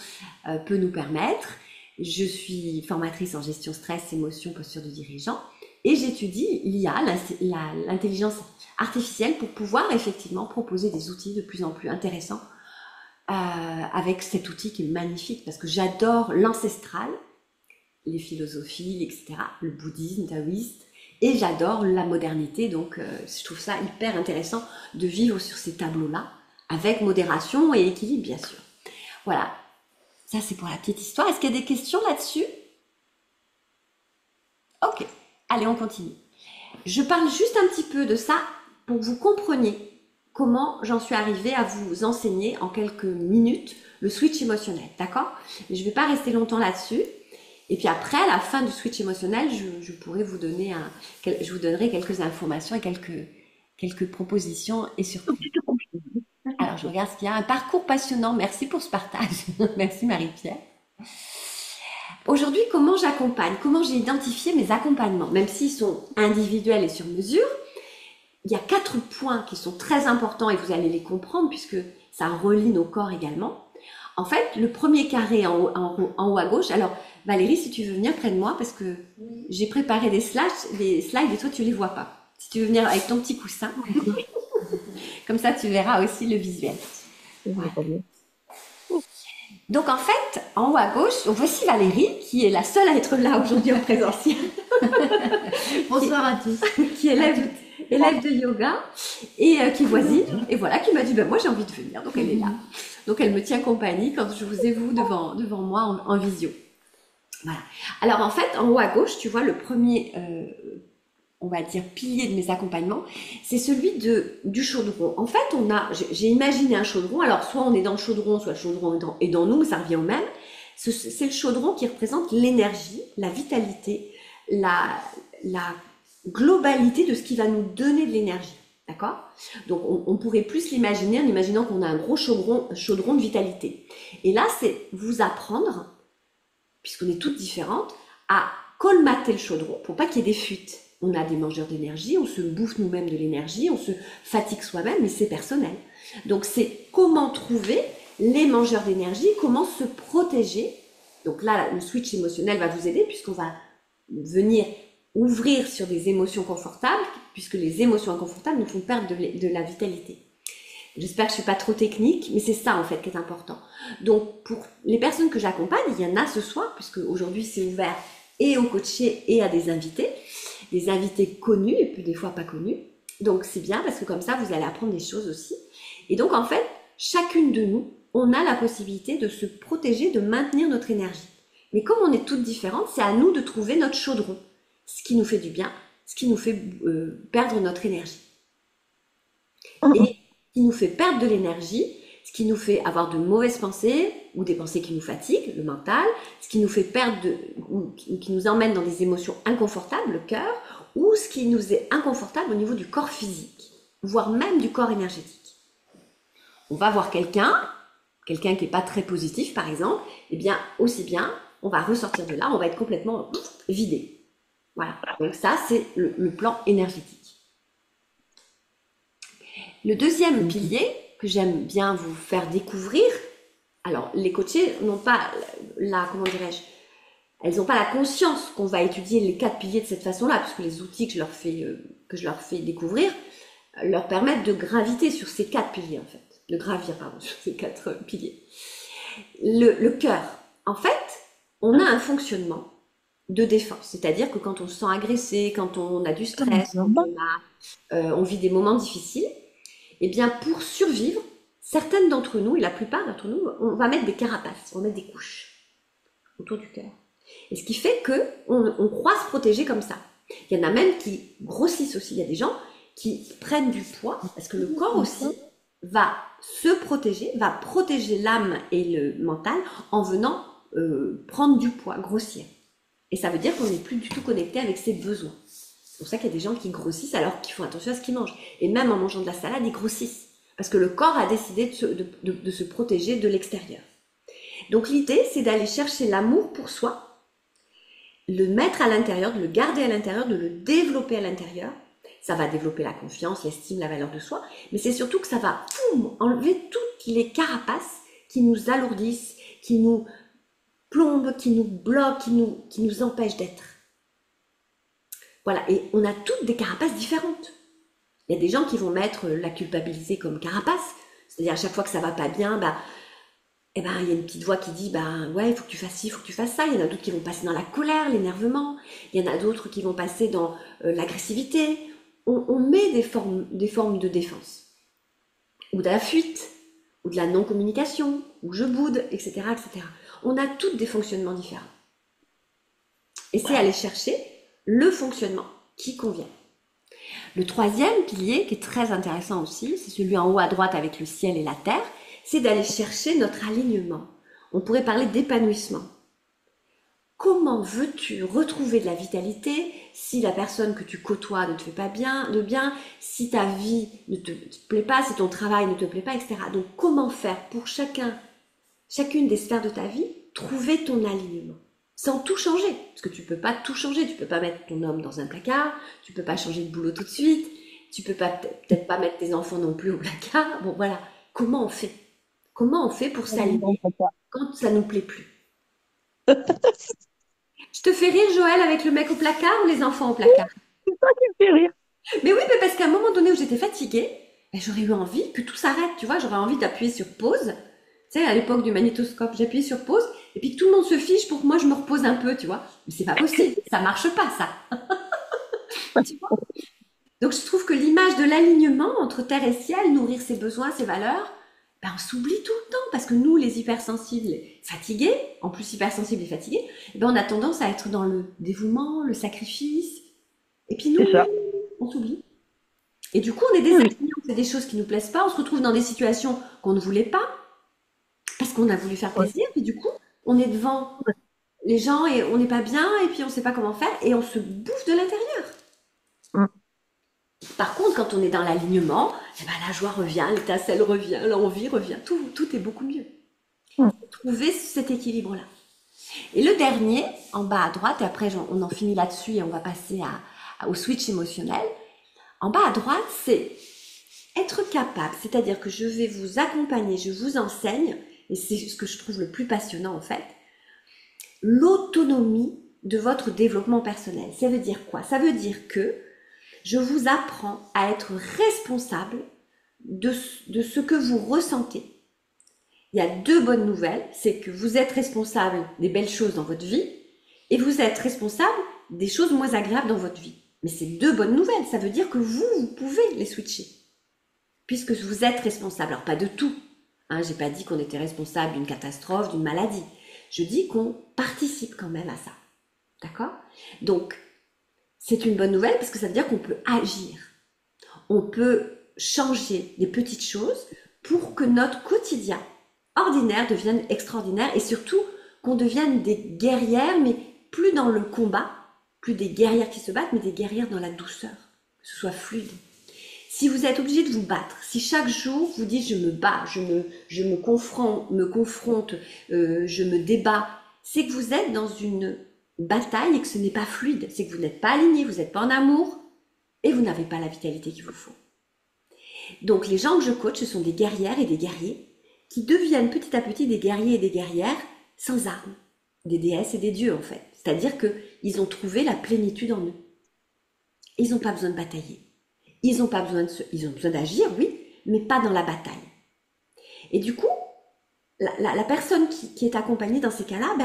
peut nous permettre. Je suis formatrice en gestion stress, émotion, posture de dirigeant. Et j'étudie l'IA, l'intelligence artificielle, pour pouvoir effectivement proposer des outils de plus en plus intéressants avec cet outil qui est magnifique, parce que j'adore l'ancestral, les philosophies, etc., le bouddhisme, taoïste, et j'adore la modernité, donc je trouve ça hyper intéressant de vivre sur ces tableaux-là, avec modération et équilibre, bien sûr. Voilà, ça c'est pour la petite histoire. Est-ce qu'il y a des questions là-dessus? Ok, allez, on continue. Je parle juste un petit peu de ça pour que vous compreniez comment j'en suis arrivée à vous enseigner en quelques minutes le switch émotionnel, d'accord? Je ne vais pas rester longtemps là-dessus. Et puis après, à la fin du switch émotionnel, je pourrai vous donner je vous donnerai quelques informations et quelques propositions et surprises. Alors, je regarde ce qu'il y a. Un parcours passionnant. Merci pour ce partage. Merci Marie-Pierre. Aujourd'hui, comment j'accompagne? Comment j'ai identifié mes accompagnements? Même s'ils sont individuels et sur mesure, il y a 4 points qui sont très importants et vous allez les comprendre puisque ça relie nos corps également. En fait, le premier carré en haut à gauche, alors Valérie, si tu veux venir près de moi, parce que j'ai préparé des slides et toi tu les vois pas. Si tu veux venir avec ton petit coussin, comme ça tu verras aussi le visuel. Voilà. Donc en fait, en haut à gauche, voici Valérie, qui est la seule à être là aujourd'hui en présentiel. Bonsoir à tous. Qui est élève de yoga et qui voisine, et voilà, qui m'a dit ben moi j'ai envie de venir, donc elle est là. Donc elle me tient compagnie quand je vous ai vous devant moi en visio. Voilà. Alors en fait, en haut à gauche, tu vois le premier, on va dire pilier de mes accompagnements, c'est celui du chaudron. En fait, j'ai imaginé un chaudron. Alors soit on est dans le chaudron, soit le chaudron est dans nous, mais ça revient au même. C'est le chaudron qui représente l'énergie, la vitalité, la globalité de ce qui va nous donner de l'énergie. D'accord? Donc, on pourrait plus l'imaginer en imaginant qu'on a un gros chaudron de vitalité. Et là, c'est vous apprendre, puisqu'on est toutes différentes, à colmater le chaudron pour pas qu'il y ait des fuites. On a des mangeurs d'énergie, on se bouffe nous-mêmes de l'énergie, on se fatigue soi-même, mais c'est personnel. Donc, c'est comment trouver les mangeurs d'énergie, comment se protéger. Donc là, le switch émotionnel va vous aider puisqu'on va venir ouvrir sur des émotions confortables, puisque les émotions inconfortables nous font perdre de la vitalité. J'espère que je ne suis pas trop technique, mais c'est ça en fait qui est important. Donc pour les personnes que j'accompagne, il y en a ce soir, puisque aujourd'hui c'est ouvert et aux coachés et à des invités connus et puis des fois pas connus. Donc c'est bien parce que comme ça vous allez apprendre des choses aussi. Et donc en fait, chacune de nous, on a la possibilité de se protéger, de maintenir notre énergie. Mais comme on est toutes différentes, c'est à nous de trouver notre chaudron. Ce qui nous fait du bien, ce qui nous fait perdre notre énergie. Et ce qui nous fait perdre de l'énergie, ce qui nous fait avoir de mauvaises pensées ou des pensées qui nous fatiguent, le mental, ce qui nous fait perdre ou qui nous emmène dans des émotions inconfortables, le cœur, ou ce qui nous est inconfortable au niveau du corps physique, voire même du corps énergétique. On va voir quelqu'un qui n'est pas très positif par exemple, et bien aussi bien, on va ressortir de là, on va être complètement vidé. Voilà, donc ça c'est le plan énergétique. Le deuxième pilier que j'aime bien vous faire découvrir, alors les coachés n'ont pas comment dirais-je, elles n'ont pas la conscience qu'on va étudier les 4 piliers de cette façon-là, puisque les outils que je leur fais découvrir leur permettent de graviter sur ces 4 piliers en fait, de gravir pardon sur ces 4 piliers. Le cœur, en fait, on a un fonctionnement de défense, c'est-à-dire que quand on se sent agressé, quand on a du stress, quand on vit des moments difficiles, eh bien pour survivre, certaines d'entre nous, et la plupart d'entre nous, on va mettre des carapaces, on va mettre des couches autour du cœur. Et ce qui fait qu'on croit se protéger comme ça. Il y en a même qui grossissent aussi, il y a des gens qui prennent du poids, parce que le corps aussi va se protéger, va protéger l'âme et le mental en venant prendre du poids, grossir. Et ça veut dire qu'on n'est plus du tout connecté avec ses besoins. C'est pour ça qu'il y a des gens qui grossissent alors qu'ils font attention à ce qu'ils mangent. Et même en mangeant de la salade, ils grossissent. Parce que le corps a décidé de se protéger de l'extérieur. Donc l'idée, c'est d'aller chercher l'amour pour soi, le mettre à l'intérieur, de le garder à l'intérieur, de le développer à l'intérieur. Ça va développer la confiance, l'estime, la valeur de soi. Mais c'est surtout que ça va enlever toutes les carapaces qui nous alourdissent, qui nous plombent, qui nous bloquent, qui nous empêchent d'être. Voilà, et on a toutes des carapaces différentes. Il y a des gens qui vont mettre la culpabilité comme carapace, c'est-à-dire à chaque fois que ça va pas bien, il y a une petite voix qui dit ouais, il faut que tu fasses ci, il faut que tu fasses ça. Il y en a d'autres qui vont passer dans la colère, l'énervement. Il y en a d'autres qui vont passer dans l'agressivité. On met des formes de défense, ou de la fuite, ou de la non-communication, ou je boude, etc., etc. On a toutes des fonctionnements différents. Et c'est aller chercher le fonctionnement qui convient. Le troisième pilier, qui est très intéressant aussi, c'est celui en haut à droite avec le ciel et la terre, c'est d'aller chercher notre alignement. On pourrait parler d'épanouissement. Comment veux-tu retrouver de la vitalité si la personne que tu côtoies ne te fait pas bien, si ta vie ne te plaît pas, si ton travail ne te plaît pas, etc. Donc comment faire pour chacune des sphères de ta vie, trouver ton alignement sans tout changer, parce que tu peux pas tout changer, tu peux pas mettre ton homme dans un placard, tu peux pas changer de boulot tout de suite, tu peux pas peut-être pas mettre tes enfants non plus au placard. Bon voilà, comment on fait? Comment on fait pour s'aligner quand ça nous plaît plus? Je te fais rire, Joël, avec le mec au placard ou les enfants au placard? C'est ça qui me fait rire. Mais oui, mais parce qu'à un moment donné où j'étais fatiguée, j'aurais eu envie que tout s'arrête, tu vois, j'aurais envie d'appuyer sur pause. Tu sais, à l'époque du magnétoscope, j'appuyais sur pause, et puis que tout le monde se fiche pour que moi je me repose un peu, tu vois. Mais c'est pas possible, ça marche pas, ça. Tu vois. Donc je trouve que l'image de l'alignement entre terre et ciel, nourrir ses besoins, ses valeurs, on s'oublie tout le temps, parce que nous, les hypersensibles fatigués, en plus hypersensibles et fatigués, on a tendance à être dans le dévouement, le sacrifice, et puis nous, on s'oublie. Et du coup, on est désalignés, on fait des choses qui nous plaisent pas, on se retrouve dans des situations qu'on ne voulait pas, parce qu'on a voulu faire plaisir, puis du coup, on est devant les gens et on n'est pas bien, et puis on ne sait pas comment faire, et on se bouffe de l'intérieur. Par contre, quand on est dans l'alignement, la joie revient, l'étincelle revient, l'envie revient, tout est beaucoup mieux. Trouver cet équilibre-là. Et le dernier, en bas à droite, et après on en finit là-dessus et on va passer au switch émotionnel. En bas à droite, c'est être capable, c'est-à-dire que je vais vous accompagner, je vous enseigne, et c'est ce que je trouve le plus passionnant en fait, l'autonomie de votre développement personnel. Ça veut dire quoi? Ça veut dire que je vous apprends à être responsable de ce que vous ressentez. Il y a deux bonnes nouvelles, c'est que vous êtes responsable des belles choses dans votre vie et vous êtes responsable des choses moins agréables dans votre vie. Mais c'est deux bonnes nouvelles, ça veut dire que vous pouvez les switcher. Puisque vous êtes responsable, alors pas de tout. J'ai pas dit qu'on était responsable d'une catastrophe, d'une maladie. Je dis qu'on participe quand même à ça. D'accord? Donc, c'est une bonne nouvelle parce que ça veut dire qu'on peut agir. On peut changer des petites choses pour que notre quotidien ordinaire devienne extraordinaire et surtout qu'on devienne des guerrières, mais plus dans le combat, plus des guerrières qui se battent, mais des guerrières dans la douceur, que ce soit fluide. Si vous êtes obligé de vous battre, si chaque jour vous dites je me bats, je me confronte, je me débat, c'est que vous êtes dans une bataille et que ce n'est pas fluide, c'est que vous n'êtes pas aligné, vous n'êtes pas en amour et vous n'avez pas la vitalité qu'il vous faut. Donc les gens que je coach, ce sont des guerrières et des guerriers qui deviennent petit à petit des guerriers et des guerrières sans armes, des déesses et des dieux en fait. C'est-à-dire qu'ils ont trouvé la plénitude en eux. Ils n'ont pas besoin de batailler. Ils ont besoin d'agir, oui, mais pas dans la bataille. Et du coup, la personne qui est accompagnée dans ces cas-là,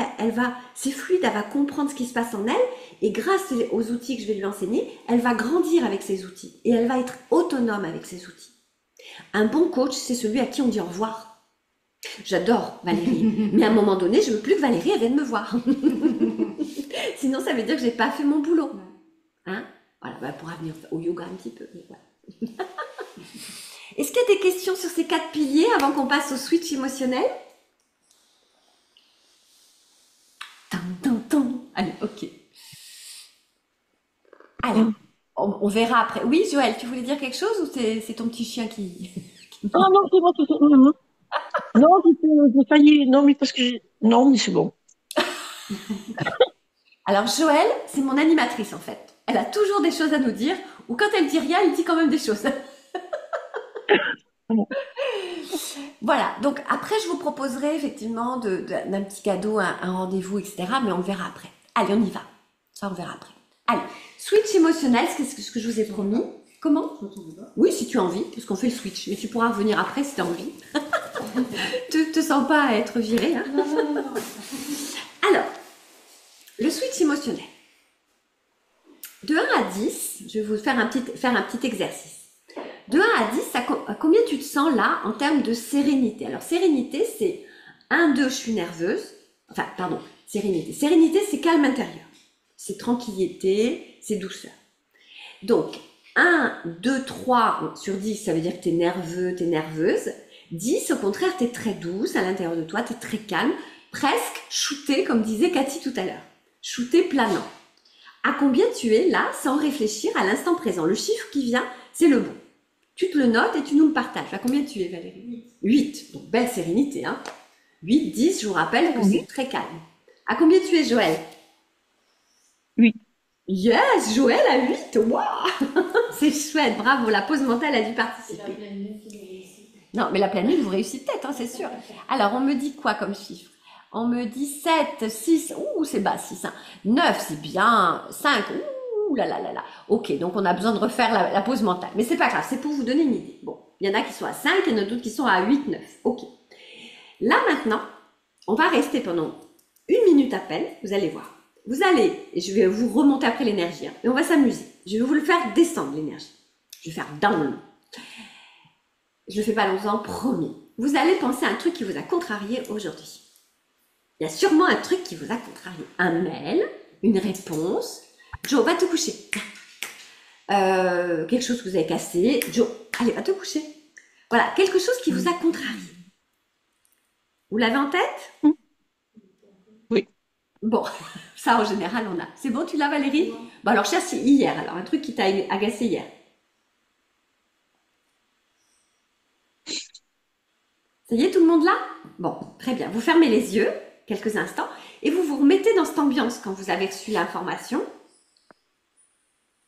c'est fluide, elle va comprendre ce qui se passe en elle, et grâce aux outils que je vais lui enseigner, elle va grandir avec ces outils, et elle va être autonome avec ces outils. Un bon coach, c'est celui à qui on dit au revoir. J'adore Valérie, mais à un moment donné, je veux plus que Valérie elle vienne me voir. Sinon, ça veut dire que j'ai pas fait mon boulot. Voilà, pour revenir au yoga un petit peu. Voilà. Est-ce qu'il y a des questions sur ces 4 piliers avant qu'on passe au switch émotionnel? On verra après. Oui, Joël, tu voulais dire quelque chose ou c'est ton petit chien qui... Ah non, c'est bon, non, non. Non, j'ai failli, non, mais parce que non, mais c'est bon. Alors Joël, c'est mon animatrice en fait. Elle a toujours des choses à nous dire, ou quand elle dit rien, elle dit quand même des choses. Voilà, donc après je vous proposerai effectivement d'un petit cadeau, un rendez-vous, etc. Mais on verra après. Allez, on y va. Ça, on verra après. Allez, switch émotionnel, c'est ce que je vous ai promis. Comment? Oui, si tu as envie, parce qu'on fait le switch. Mais tu pourras revenir après si tu as envie. Te sens pas à être viré. Hein. Alors, le switch émotionnel. De 1 à 10, je vais vous faire un petit exercice. De 1 à 10, à combien tu te sens là en termes de sérénité? Alors, sérénité, c'est 1, 2, je suis nerveuse. Enfin, pardon, sérénité. Sérénité, c'est calme intérieur. C'est tranquillité, c'est douceur. Donc, 1, 2, 3 sur 10, ça veut dire que tu es nerveux, tu es nerveuse. 10, au contraire, tu es très douce à l'intérieur de toi, tu es très calme, presque shooté, comme disait Cathy tout à l'heure. Shooté planant. À combien tu es là, sans réfléchir, à l'instant présent? Le chiffre qui vient, c'est le bon. Tu te le notes et tu nous le partages. À combien tu es, Valérie? 8. Donc, belle sérénité. Hein. 8, 10, je vous rappelle que c'est très calme. À combien tu es, Joël? 8. Yes, Joël à 8. Waouh. C'est chouette, bravo. La pause mentale a dû participer. Non, mais la pleine lune, vous réussissez peut-être, hein, c'est sûr. Alors, on me dit quoi comme chiffre? On me dit 7, 6, ouh, c'est bas, 6, hein. 9, c'est bien, 5, ouh là là là là. Ok, donc on a besoin de refaire la pause mentale. Mais c'est pas grave, c'est pour vous donner une idée. Bon, il y en a qui sont à 5, il y en a d'autres qui sont à 8, 9. Ok. Là, maintenant, on va rester pendant 1 minute à peine, vous allez voir. Vous allez, et je vais vous remonter après l'énergie, hein, et on va s'amuser. Je vais vous le faire descendre, l'énergie. Je vais faire down. Je le fais pas longtemps, promis. Vous allez penser à un truc qui vous a contrarié aujourd'hui. Il y a sûrement un truc qui vous a contrarié. Un mail, une réponse. Joe, va te coucher. Quelque chose que vous avez cassé. Joe, allez, va te coucher. Voilà, quelque chose qui vous a contrarié. Vous l'avez en tête? Oui. Bon, ça en général on a. C'est bon, tu l'as Valérie? Bon alors cherche hier, alors un truc qui t'a agacé hier. Ça y est, tout le monde là? Bon, très bien. Vous fermez les yeux quelques instants et vous vous remettez dans cette ambiance quand vous avez reçu l'information.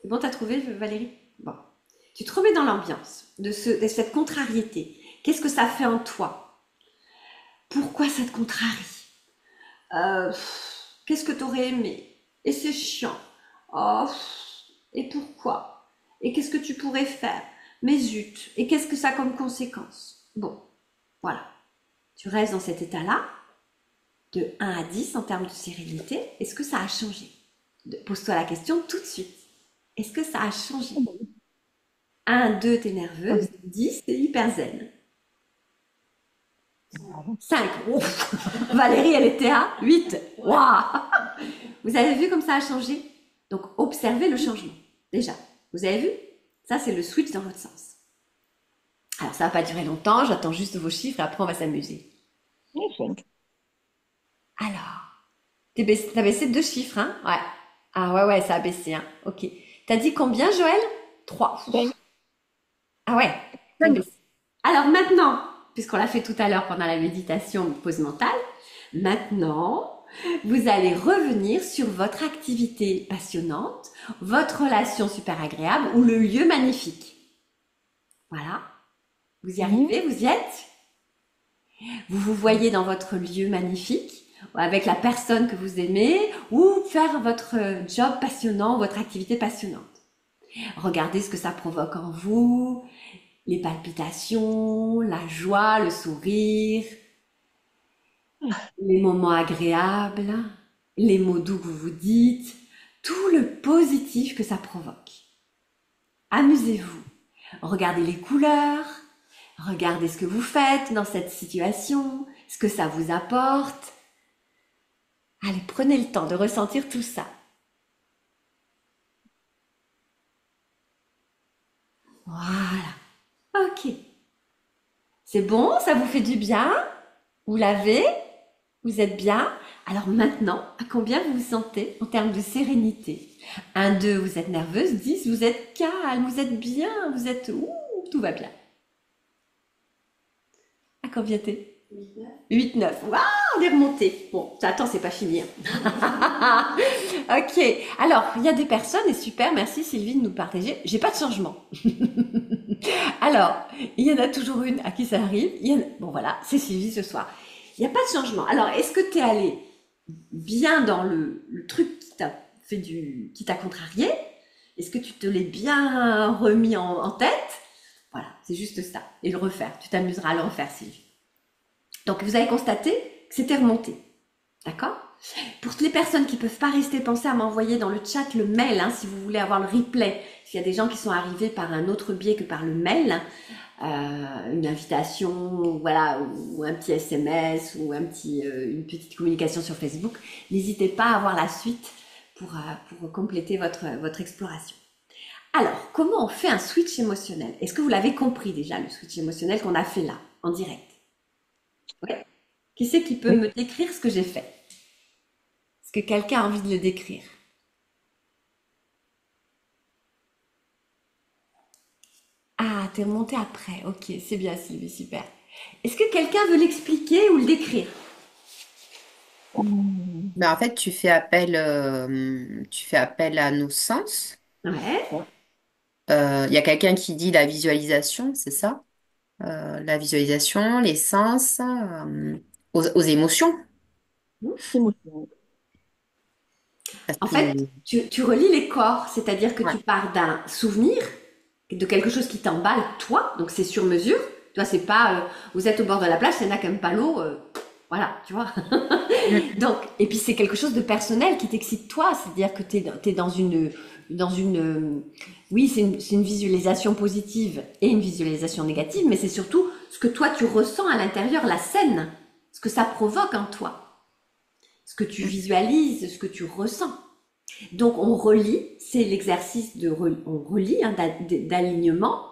C'est bon, t'as trouvé Valérie? Bon. Tu te remets dans l'ambiance de cette contrariété. Qu'est-ce que ça fait en toi? Pourquoi ça te contrarie? Qu'est-ce que t'aurais aimé? Et c'est chiant. Oh, et pourquoi? Et qu'est-ce que tu pourrais faire? Mais zut, et qu'est-ce que ça a comme conséquence? Bon, voilà. Tu restes dans cet état-là, de 1 à 10 en termes de sérénité. Est-ce que ça a changé? Pose-toi la question tout de suite. Est-ce que ça a changé? 1, 2, t'es nerveuse. 10, t'es hyper zen. 5. Ouf. Valérie, elle était à 8. Waouh. Vous avez vu comme ça a changé? Donc, observez le changement. Déjà, vous avez vu? Ça, c'est le switch dans votre sens. Alors, ça va pas durer longtemps. J'attends juste vos chiffres et après, on va s'amuser. 5. Alors, t'as baissé de 2 chiffres, hein? Ouais. Ah ouais, ça a baissé, hein. Ok. T'as dit combien, Joël? 3. Ah ouais, ça a baissé. Alors maintenant, puisqu'on l'a fait tout à l'heure pendant la méditation pause mentale, maintenant, vous allez revenir sur votre activité passionnante, votre relation super agréable ou le lieu magnifique. Voilà. Vous y arrivez, vous y êtes? Vous vous voyez dans votre lieu magnifique, avec la personne que vous aimez, ou faire votre job passionnant, votre activité passionnante. Regardez ce que ça provoque en vous, les palpitations, la joie, le sourire, les moments agréables, les mots doux que vous vous dites, tout le positif que ça provoque. Amusez-vous. Regardez les couleurs, regardez ce que vous faites dans cette situation, ce que ça vous apporte. Allez, prenez le temps de ressentir tout ça. Voilà. Ok. C'est bon, ça vous fait du bien? Vous l'avez? Vous êtes bien? Alors maintenant, à combien vous vous sentez en termes de sérénité? 1, 2, vous êtes nerveuse. 10, vous êtes calme, vous êtes bien, vous êtes... Ouh, tout va bien. À combien t'es? 8, 9. Waouh, on est remonté. Bon, attends, c'est pas fini, hein. Ok, alors, il y a des personnes, et super, merci Sylvie de nous partager. J'ai pas de changement. Alors, il y en a toujours une à qui ça arrive. Bon, voilà, c'est Sylvie ce soir. Il n'y a pas de changement. Alors, est-ce que tu es allé bien dans le truc qui t'a contrarié? Est-ce que tu te l'es bien remis en tête? Voilà, c'est juste ça. Et le refaire. Tu t'amuseras à le refaire, Sylvie. Donc, vous avez constaté que c'était remonté. D'accord? Pour toutes les personnes qui ne peuvent pas rester, pensez à m'envoyer dans le chat le mail, hein, si vous voulez avoir le replay. S'il y a des gens qui sont arrivés par un autre biais que par le mail, une invitation, voilà, ou un petit SMS, ou une petite communication sur Facebook, n'hésitez pas à avoir la suite pour compléter votre exploration. Alors, comment on fait un switch émotionnel? Est-ce que vous l'avez compris déjà, le switch émotionnel qu'on a fait là, en direct? Ouais. Qui c'est qui peut me décrire ce que j'ai fait? Est-ce que quelqu'un a envie de le décrire? Ah, t'es remonté après. Ok, c'est bien Sylvie, super. Est-ce que quelqu'un veut l'expliquer ou le décrire? En fait, tu fais appel à nos sens. Ouais. Il y a quelqu'un qui dit la visualisation, c'est ça? La visualisation, les sens, aux émotions. Émotion. Parce En fait, que- tu relis les corps, c'est-à-dire que ouais. tu pars d'un souvenir, de quelque chose qui t'emballe, toi, donc c'est sur mesure. Tu vois, c'est pas, vous êtes au bord de la plage, il y en a qui n'aiment pas l'eau, voilà, tu vois. Donc, et puis c'est quelque chose de personnel qui t'excite toi, c'est-à-dire que t'es oui, c'est une visualisation positive et une visualisation négative, mais c'est surtout ce que toi tu ressens à l'intérieur, la scène, ce que ça provoque en toi, ce que tu visualises, ce que tu ressens. Donc on relie, c'est l'exercice on relie hein, d'alignement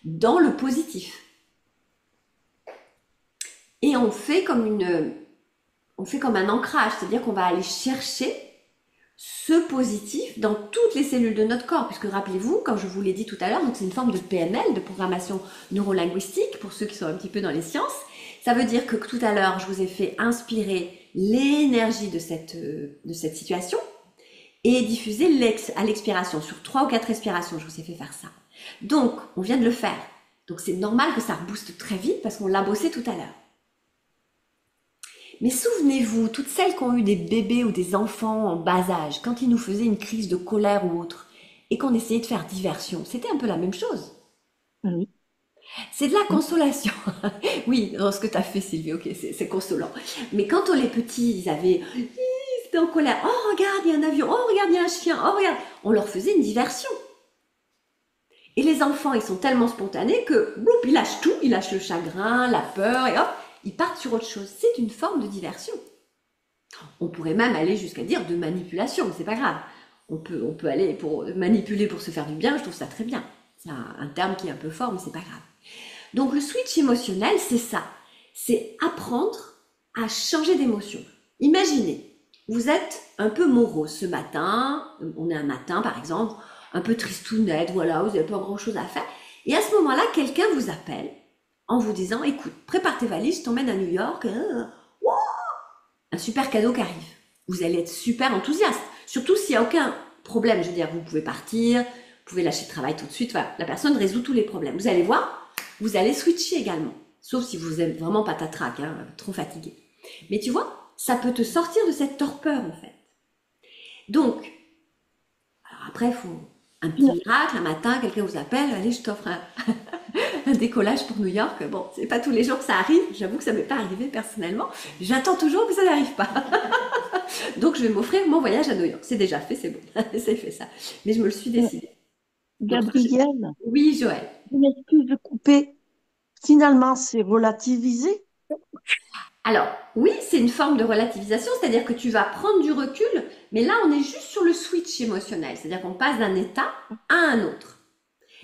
dans le positif. Et on fait comme un ancrage, c'est-à-dire qu'on va aller chercher ce positif dans toutes les cellules de notre corps, puisque rappelez-vous, comme je vous l'ai dit tout à l'heure, donc c'est une forme de PNL, de programmation neurolinguistique, pour ceux qui sont un petit peu dans les sciences. Ça veut dire que tout à l'heure, je vous ai fait inspirer l'énergie de cette situation et diffuser à l'expiration, sur 3 ou 4 respirations, je vous ai fait faire ça. Donc, on vient de le faire. Donc, c'est normal que ça rebooste très vite parce qu'on l'a bossé tout à l'heure. Mais souvenez-vous, toutes celles qui ont eu des bébés ou des enfants en bas âge, quand ils nous faisaient une crise de colère ou autre, et qu'on essayait de faire diversion, c'était un peu la même chose. Oui. C'est de la consolation. Oui, dans ce que tu as fait, Sylvie, ok, c'est consolant. Mais quand les petits, ils étaient en colère, oh regarde, il y a un avion, oh regarde, il y a un chien, oh regarde, on leur faisait une diversion. Et les enfants, ils sont tellement spontanés que, boum, ils lâchent tout, ils lâchent le chagrin, la peur, et hop, ils partent sur autre chose. C'est une forme de diversion. On pourrait même aller jusqu'à dire de manipulation, mais c'est pas grave. On peut aller pour manipuler pour se faire du bien, je trouve ça très bien. C'est un terme qui est un peu fort, mais c'est pas grave. Donc le switch émotionnel, c'est ça. C'est apprendre à changer d'émotion. Imaginez, vous êtes un peu morose ce matin, on est un matin par exemple, un peu tristounette, voilà, vous n'avez pas grand chose à faire. Et à ce moment-là, quelqu'un vous appelle en vous disant, écoute, prépare tes valises, je t'emmène à New York, wow, un super cadeau qui arrive. Vous allez être super enthousiaste, surtout s'il n'y a aucun problème. Je veux dire, vous pouvez partir, vous pouvez lâcher le travail tout de suite, voilà, la personne résout tous les problèmes. Vous allez voir, vous allez switcher également, sauf si vous êtes vraiment patatrac, hein, trop fatigué. Mais tu vois, ça peut te sortir de cette torpeur en fait. Donc, alors après, il faut un petit miracle, un matin, quelqu'un vous appelle, allez, je t'offre un décollage pour New York. Bon, c'est pas tous les jours que ça arrive, j'avoue que ça m'est pas arrivé personnellement. J'attends toujours que ça n'arrive pas. Donc je vais m'offrir mon voyage à New York. C'est déjà fait, c'est bon, c'est fait ça. Mais je me le suis décidé. Gabrielle, Oui, Joël. je m'excuse de couper. Finalement, c'est relativisé. Alors, oui, c'est une forme de relativisation, c'est-à-dire que tu vas prendre du recul, mais là, on est juste sur le switch émotionnel, c'est-à-dire qu'on passe d'un état à un autre.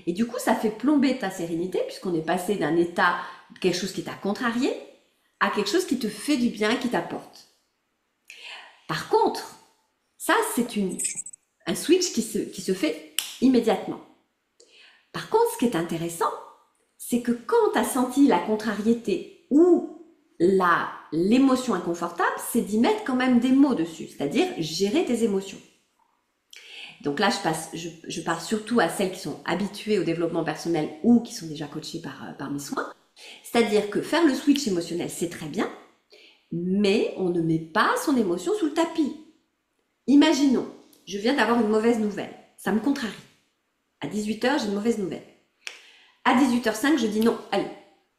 Et du coup, ça fait plomber ta sérénité, puisqu'on est passé d'un état, quelque chose qui t'a contrarié, à quelque chose qui te fait du bien, qui t'apporte. Par contre, ça, c'est un switch qui se fait immédiatement. Par contre, ce qui est intéressant, c'est que quand tu as senti la contrariété ou l'émotion inconfortable, c'est d'y mettre quand même des mots dessus, c'est-à-dire gérer tes émotions. Donc là, je parle surtout à celles qui sont habituées au développement personnel ou qui sont déjà coachées par mes soins. C'est-à-dire que faire le switch émotionnel, c'est très bien, mais on ne met pas son émotion sous le tapis. Imaginons, je viens d'avoir une mauvaise nouvelle, ça me contrarie. À 18h, j'ai une mauvaise nouvelle. À 18h05, je dis non, allez,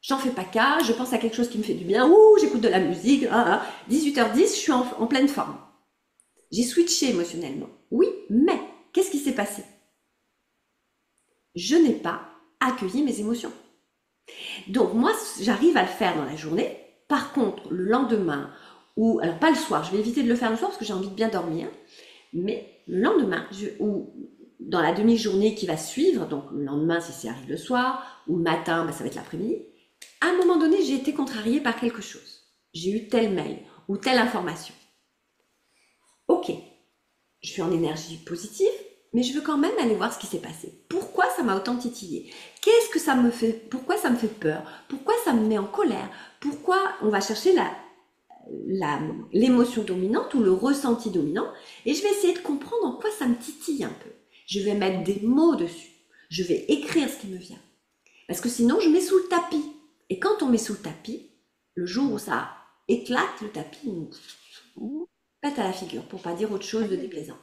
j'en fais pas cas, je pense à quelque chose qui me fait du bien, j'écoute de la musique, 18h10, je suis en pleine forme. J'ai switché émotionnellement. Oui, mais qu'est-ce qui s'est passé? Je n'ai pas accueilli mes émotions. Donc moi, j'arrive à le faire dans la journée. Par contre, le lendemain, alors pas le soir, je vais éviter de le faire le soir parce que j'ai envie de bien dormir, mais le lendemain, ou dans la demi-journée qui va suivre, donc le lendemain si ça arrive le soir, ou le matin, ça va être l'après-midi, à un moment donné, j'ai été contrariée par quelque chose. J'ai eu tel mail ou telle information. Ok, je suis en énergie positive, mais je veux quand même aller voir ce qui s'est passé. Pourquoi ça m'a autant titillé? Qu'est-ce que ça me fait? Pourquoi ça me fait peur? Pourquoi ça me met en colère? Pourquoi on va chercher l'émotion dominante ou le ressenti dominant? Et je vais essayer de comprendre en quoi ça me titille un peu. Je vais mettre des mots dessus. Je vais écrire ce qui me vient. Parce que sinon, je mets sous le tapis. Et quand on met sous le tapis, le jour où ça éclate, le tapis nous pète à la figure, pour pas dire autre chose de déplaisant.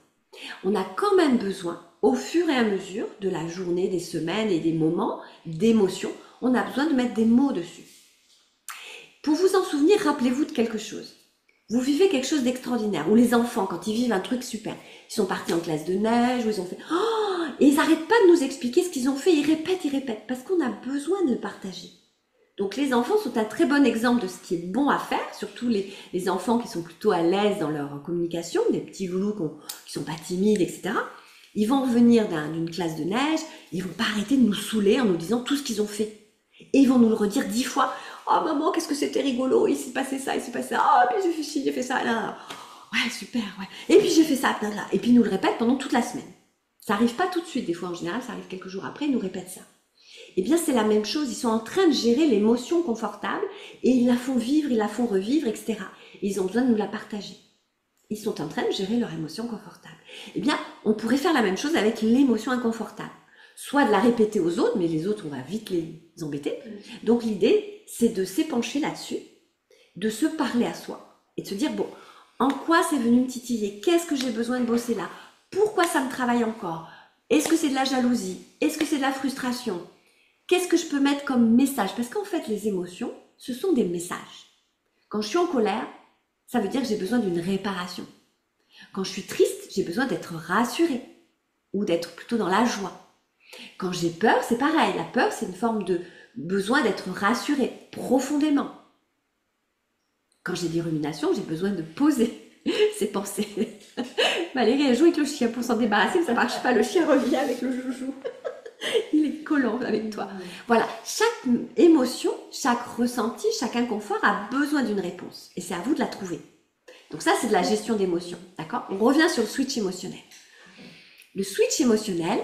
On a quand même besoin, au fur et à mesure de la journée, des semaines et des moments d'émotion, on a besoin de mettre des mots dessus. Pour vous en souvenir, rappelez-vous de quelque chose. Vous vivez quelque chose d'extraordinaire, ou les enfants, quand ils vivent un truc super, ils sont partis en classe de neige, ou ils ont fait « et ils n'arrêtent pas de nous expliquer ce qu'ils ont fait, ils répètent, parce qu'on a besoin de le partager. Donc les enfants sont un très bon exemple de ce qui est bon à faire, surtout les enfants qui sont plutôt à l'aise dans leur communication, des petits loulous qui sont pas timides, etc. Ils vont revenir d'une classe de neige, ils vont pas arrêter de nous saouler en nous disant tout ce qu'ils ont fait. Et ils vont nous le redire 10 fois. « Oh maman, qu'est-ce que c'était rigolo, il s'est passé ça, il s'est passé ça, puis j'ai fait ci, j'ai fait ça, là. Ouais, super, ouais. Et puis j'ai fait ça, là, là. » Et puis ils nous le répètent pendant toute la semaine. Ça arrive pas tout de suite, des fois en général, ça arrive quelques jours après, ils nous répètent ça. Eh bien, c'est la même chose. Ils sont en train de gérer l'émotion confortable et ils la font vivre, ils la font revivre, etc. Et ils ont besoin de nous la partager. Ils sont en train de gérer leur émotion confortable. Eh bien, on pourrait faire la même chose avec l'émotion inconfortable. Soit de la répéter aux autres, mais les autres, on va vite les embêter. Donc, l'idée, c'est de s'épancher là-dessus, de se parler à soi et de se dire, bon, en quoi c'est venu me titiller? Qu'est-ce que j'ai besoin de bosser là? Pourquoi ça me travaille encore? Est-ce que c'est de la jalousie? Est-ce que c'est de la frustration? Qu'est-ce que je peux mettre comme message? Parce qu'en fait, les émotions, ce sont des messages. Quand je suis en colère, ça veut dire que j'ai besoin d'une réparation. Quand je suis triste, j'ai besoin d'être rassurée ou d'être plutôt dans la joie. Quand j'ai peur, c'est pareil. La peur, c'est une forme de besoin d'être rassurée profondément. Quand j'ai des ruminations, j'ai besoin de poser ses pensées. Valérie, elle joue avec le chien pour s'en débarrasser, mais ça marche pas. Le chien revient avec le joujou. Il est collant avec toi. Voilà, chaque émotion, chaque ressenti, chaque inconfort a besoin d'une réponse. Et c'est à vous de la trouver. Donc ça, c'est de la gestion d'émotions. D'accord? On revient sur le switch émotionnel. Le switch émotionnel,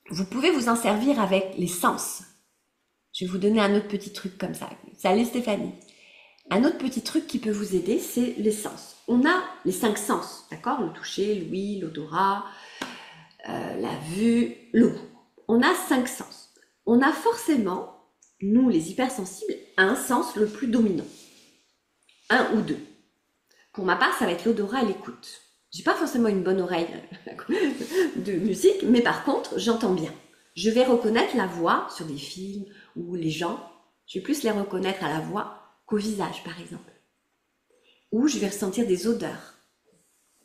vous pouvez vous en servir avec les sens. Je vais vous donner un autre petit truc comme ça. Salut Stéphanie. Un autre petit truc qui peut vous aider, c'est les sens. On a les 5 sens, d'accord? Le toucher, l'ouïe, l'odorat, la vue, le goût. On a 5 sens. On a forcément, nous les hypersensibles, un sens le plus dominant. Un ou deux. Pour ma part, ça va être l'odorat et l'écoute. J'ai pas forcément une bonne oreille de musique, mais par contre, j'entends bien. Je vais reconnaître la voix sur des films ou les gens. Je vais plus les reconnaître à la voix qu'au visage, par exemple. Ou je vais ressentir des odeurs.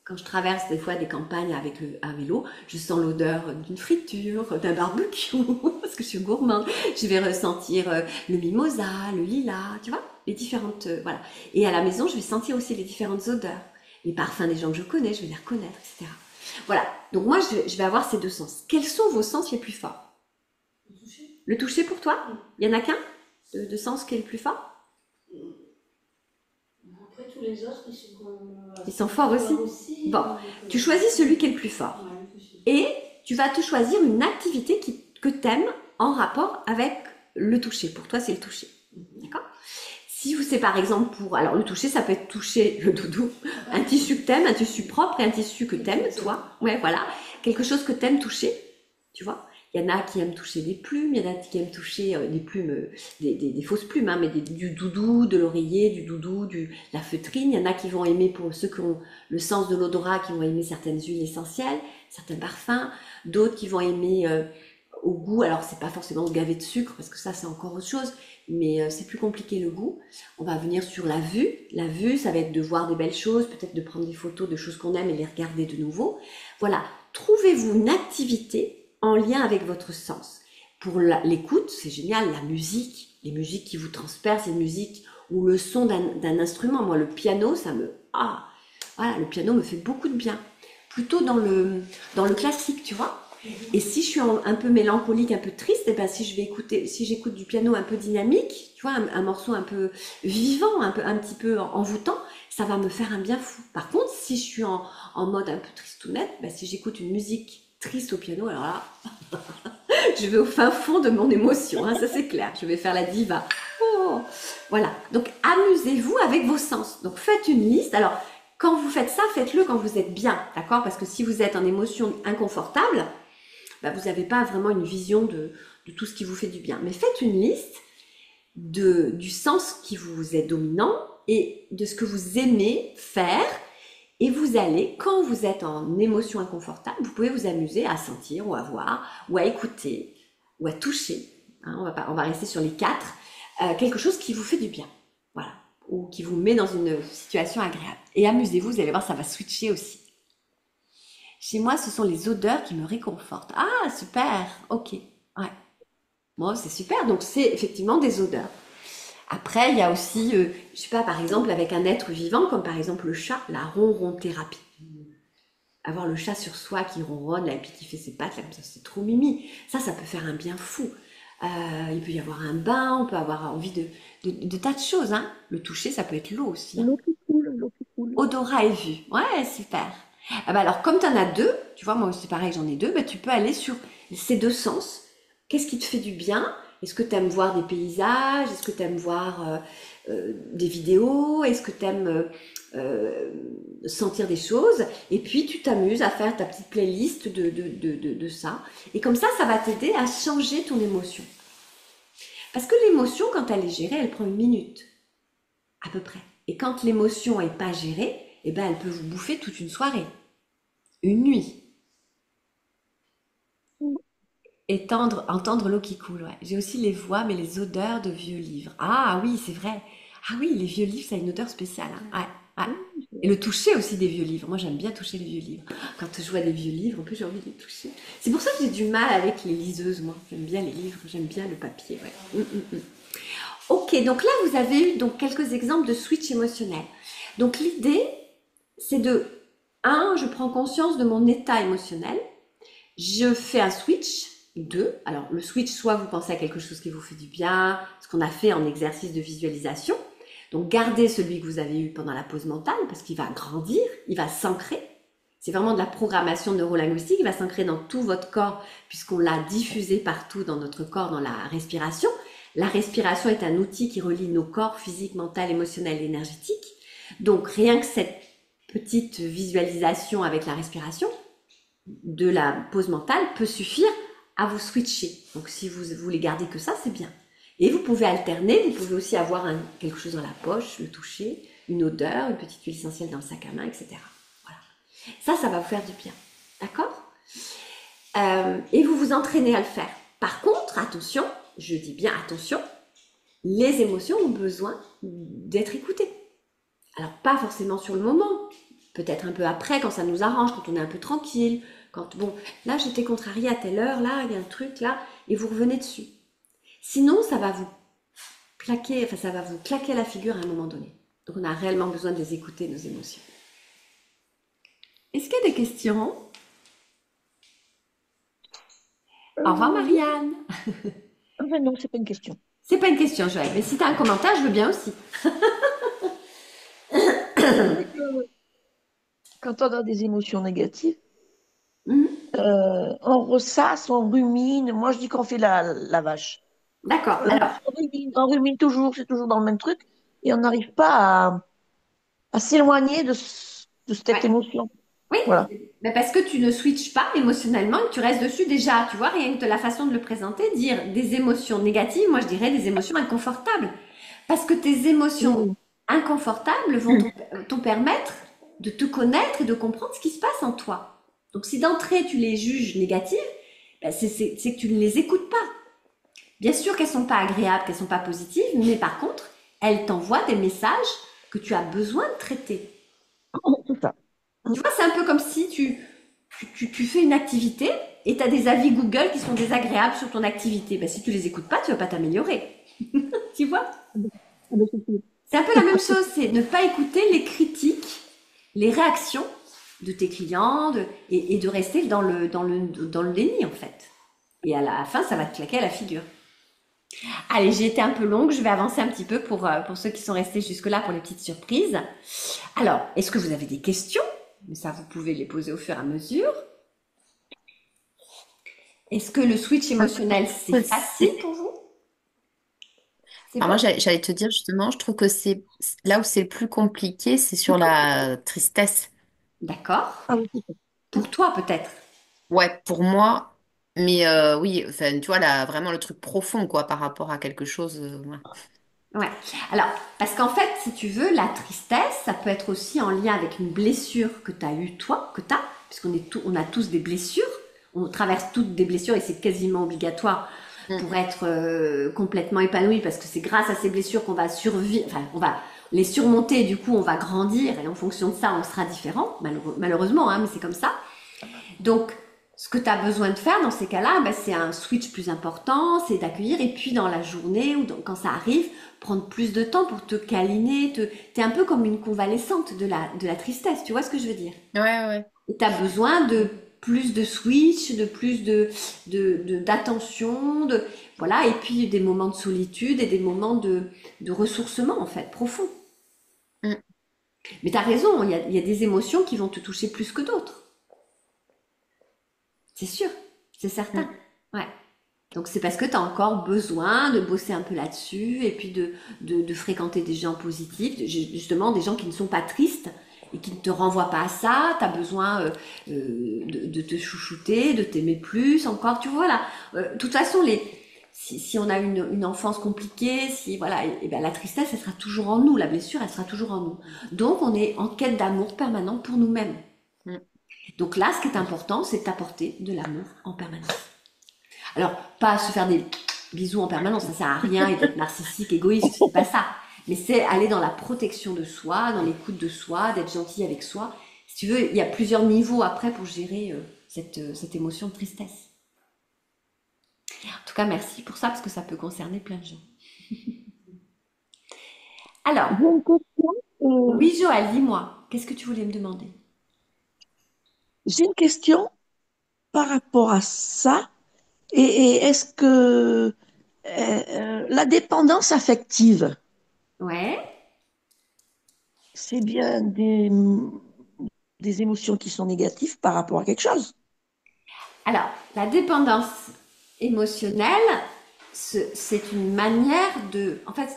Quand je traverse des fois des campagnes avec un vélo, je sens l'odeur d'une friture, d'un barbecue, parce que je suis gourmande. Je vais ressentir le mimosa, le lilas, tu vois, les différentes... voilà. Et à la maison, je vais sentir aussi les différentes odeurs. Les parfums des gens que je connais, je vais les reconnaître, etc. Voilà. Donc moi, je vais avoir ces 2 sens. Quels sont vos sens les plus forts? Le toucher pour toi? Il y en a qu'un de sens qui est le plus fort? Après tout, tous les autres, Ils sont forts aussi. aussi. Bon, tu choisis celui qui est le plus fort. Et tu vas te choisir une activité que tu aimes en rapport avec le toucher. Pour toi, c'est le toucher. D'accord? Si vous, c'est par exemple pour... Alors, le toucher, ça peut être toucher le doudou, un tissu que t'aimes, un tissu propre et un tissu que t'aimes, toi. Ouais, voilà. Quelque chose que t'aimes toucher, tu vois. Il y en a qui aiment toucher des plumes, il y en a qui aiment toucher des plumes, des fausses plumes, hein, mais du doudou, de l'oreiller, du doudou, la feutrine. Il y en a qui vont aimer, pour ceux qui ont le sens de l'odorat, qui vont aimer certaines huiles essentielles, certains parfums. D'autres qui vont aimer au goût. Alors, c'est pas forcément se gaver de sucre, parce que ça, c'est encore autre chose. Mais c'est plus compliqué le goût. On va venir sur la vue. La vue, ça va être de voir des belles choses, peut-être de prendre des photos de choses qu'on aime et les regarder de nouveau. Voilà. Trouvez-vous une activité en lien avec votre sens. Pour l'écoute, c'est génial, la musique, les musiques qui vous transpercent, les musiques ou le son d'un instrument. Moi, le piano, voilà, le piano me fait beaucoup de bien. Plutôt dans le classique, tu vois. Et si je suis un peu mélancolique, un peu triste, et ben si j'écoute du piano un peu dynamique, tu vois, un morceau un peu vivant, un petit peu envoûtant, ça va me faire un bien fou. Par contre, si je suis en mode un peu tristounette, ben si j'écoute une musique triste au piano, alors là, je vais au fin fond de mon émotion, hein, ça c'est clair, je vais faire la diva. Oh, voilà, donc amusez-vous avec vos sens. Donc faites une liste. Alors, quand vous faites ça, faites-le quand vous êtes bien, d'accord? Parce que si vous êtes en émotion inconfortable, bah, vous n'avez pas vraiment une vision de tout ce qui vous fait du bien. Mais faites une liste du sens qui vous est dominant et de ce que vous aimez faire. Et vous allez, quand vous êtes en émotion inconfortable, vous pouvez vous amuser à sentir ou à voir ou à écouter ou à toucher. Hein, on va rester sur les 4. Quelque chose qui vous fait du bien. Voilà. Ou qui vous met dans une situation agréable. Et amusez-vous, vous allez voir, ça va switcher aussi. Chez moi, ce sont les odeurs qui me réconfortent. Ah, super, ok. Ouais. Bon, c'est super. Donc, c'est effectivement des odeurs. Après, il y a aussi, je sais pas, par exemple, avec un être vivant, comme par exemple le chat, la ronron-thérapie. Avoir le chat sur soi qui ronronne, là, et puis qui fait ses pattes, là, comme ça, c'est trop mimi. Ça peut faire un bien fou. Il peut y avoir un bain, on peut avoir envie de tas de choses. Hein. Le toucher, ça peut être l'eau aussi. Hein. L'eau qui coule, l'eau qui coule. Odorat et vue. Ouais, super. Ah bah alors, comme tu en as 2, tu vois, moi aussi pareil, j'en ai 2, bah, tu peux aller sur ces 2 sens. Qu'est-ce qui te fait du bien? Est-ce que tu aimes voir des paysages? Est-ce que tu aimes voir des vidéos? Est-ce que tu aimes sentir des choses? Et puis, tu t'amuses à faire ta petite playlist de ça. Et comme ça va t'aider à changer ton émotion. Parce que l'émotion, quand elle est gérée, elle prend 1 minute, à peu près. Et quand l'émotion n'est pas gérée, eh ben, elle peut vous bouffer toute une soirée, une nuit. Entendre l'eau qui coule, ouais. J'ai aussi les voix, mais les odeurs de vieux livres. Ah oui, c'est vrai. Ah oui, les vieux livres, ça a une odeur spéciale. Hein. Ouais, ouais. Et le toucher aussi des vieux livres. Moi, j'aime bien toucher les vieux livres. Quand je vois des vieux livres, en plus, j'ai envie de les toucher. C'est pour ça que j'ai du mal avec les liseuses, moi. J'aime bien les livres, j'aime bien le papier, ouais. Ok, donc là, vous avez eu donc, quelques exemples de switch émotionnel. Donc l'idée, c'est je prends conscience de mon état émotionnel. Je fais un switch. 2, alors le switch, soit vous pensez à quelque chose qui vous fait du bien, ce qu'on a fait en exercice de visualisation. Donc gardez celui que vous avez eu pendant la pause mentale parce qu'il va grandir, il va s'ancrer. C'est vraiment de la programmation neurolinguistique, il va s'ancrer dans tout votre corps puisqu'on l'a diffusé partout dans notre corps, dans la respiration. La respiration est un outil qui relie nos corps physique, mental, émotionnel et énergétique. Donc rien que cette petite visualisation avec la respiration de la pause mentale peut suffire à vous switcher. Donc si vous voulez garder que ça, c'est bien. Et vous pouvez alterner, vous pouvez aussi avoir quelque chose dans la poche, le toucher, une odeur, une petite huile essentielle dans le sac à main, etc. Voilà. Ça va vous faire du bien. D'accord? Et vous vous entraînez à le faire. Par contre, attention, je dis bien attention, les émotions ont besoin d'être écoutées. Alors pas forcément sur le moment, peut-être un peu après, quand ça nous arrange, quand on est un peu tranquille, quand, bon, là j'étais contrariée à telle heure, là il y a un truc, là, et vous revenez dessus. Sinon, ça va vous claquer à la figure à un moment donné. Donc on a réellement besoin de les écouter, nos émotions. Est-ce qu'il y a des questions? Au revoir Marianne. Non, c'est pas une question. C'est pas une question, Joël, mais si tu as un commentaire, je veux bien aussi. c'est que quand on a des émotions négatives, Mhm. on ressasse, on rumine. Moi, je dis qu'on fait la vache. D'accord. La Alors, vache, on rumine toujours, c'est toujours dans le même truc, et on n'arrive pas à s'éloigner de cette ouais. émotion. Oui, Voilà. mais parce que tu ne switches pas émotionnellement et que tu restes dessus déjà, tu vois, rien que de la façon de le présenter, dire des émotions négatives, moi je dirais des émotions inconfortables. Parce que tes émotions Oui, inconfortables vont t'en permettre de te connaître et de comprendre ce qui se passe en toi. Donc si d'entrée tu les juges négatives, ben, c'est que tu ne les écoutes pas. Bien sûr qu'elles sont pas agréables, qu'elles sont pas positives, mais par contre, elles t'envoient des messages que tu as besoin de traiter. c'est ça. Tu vois, c'est un peu comme si tu fais une activité et tu as des avis Google qui sont désagréables sur ton activité. Ben, si tu les écoutes pas, tu vas pas t'améliorer. Tu vois? Ah ben, c'est sûr. C'est un peu la même chose, c'est ne pas écouter les critiques, les réactions de tes clients et de rester dans le déni en fait. Et à la fin, ça va te claquer à la figure. Allez, j'ai été un peu longue, je vais avancer un petit peu pour ceux qui sont restés jusque-là pour les petites surprises. Alors, est-ce que vous avez des questions? Mais ça, vous pouvez les poser au fur et à mesure. Est-ce que le switch émotionnel, c'est facile pour vous? C'est Alors bon? moi, j'allais te dire justement, je trouve que c'est là où c'est le plus compliqué, c'est sur la tristesse. D'accord. Ah oui, c'est ça. Pour toi, peut-être. Ouais, pour moi, mais oui, enfin, tu vois, là, vraiment le truc profond, quoi, par rapport à quelque chose. Ouais. Ouais. Alors, parce qu'en fait, si tu veux, la tristesse, ça peut être aussi en lien avec une blessure que tu as eue, toi, que tu as, puisqu'on on a tous des blessures. On traverse toutes des blessures et c'est quasiment obligatoire Mm. pour être complètement épanoui parce que c'est grâce à ces blessures qu'on va survivre, enfin, on va les surmonter, du coup, on va grandir et en fonction de ça, on sera différent, malheureusement, hein, mais c'est comme ça. Donc, ce que tu as besoin de faire dans ces cas-là, ben, c'est un switch plus important, c'est d'accueillir et puis dans la journée ou quand ça arrive, prendre plus de temps pour te câliner. T'es un peu comme une convalescente de la tristesse, tu vois ce que je veux dire? Ouais, ouais. Et tu as besoin de plus de switch, de plus d'attention, voilà, et puis des moments de solitude et des moments de ressourcement en fait, profond. Mm. Mais tu as raison, il y a des émotions qui vont te toucher plus que d'autres. C'est sûr, c'est certain. Mm. Ouais. Donc c'est parce que tu as encore besoin de bosser un peu là-dessus et puis de fréquenter des gens positifs, justement des gens qui ne sont pas tristes et qui ne te renvoient pas à ça. Tu as besoin de te chouchouter, de t'aimer plus encore. Tu vois là, de toute façon, si on a une enfance compliquée, si voilà, et ben la tristesse, elle sera toujours en nous, la blessure, elle sera toujours en nous. Donc on est en quête d'amour permanent pour nous-mêmes. Mm. Donc là, ce qui est important, c'est de t'apporter de l'amour en permanence. Alors, pas se faire des bisous en permanence, ça sert à rien et d'être narcissique, égoïste, c'est pas ça. Mais c'est aller dans la protection de soi, dans l'écoute de soi, d'être gentil avec soi. Si tu veux, il y a plusieurs niveaux après pour gérer cette émotion de tristesse. En tout cas, merci pour ça parce que ça peut concerner plein de gens. Alors, J'ai une question, oui, Joël, dis-moi, qu'est-ce que tu voulais me demander? j'ai une question par rapport à ça. Et est-ce que la dépendance affective, Ouais. c'est bien des émotions qui sont négatives par rapport à quelque chose? Alors, la dépendance émotionnelle, c'est une manière de... En fait,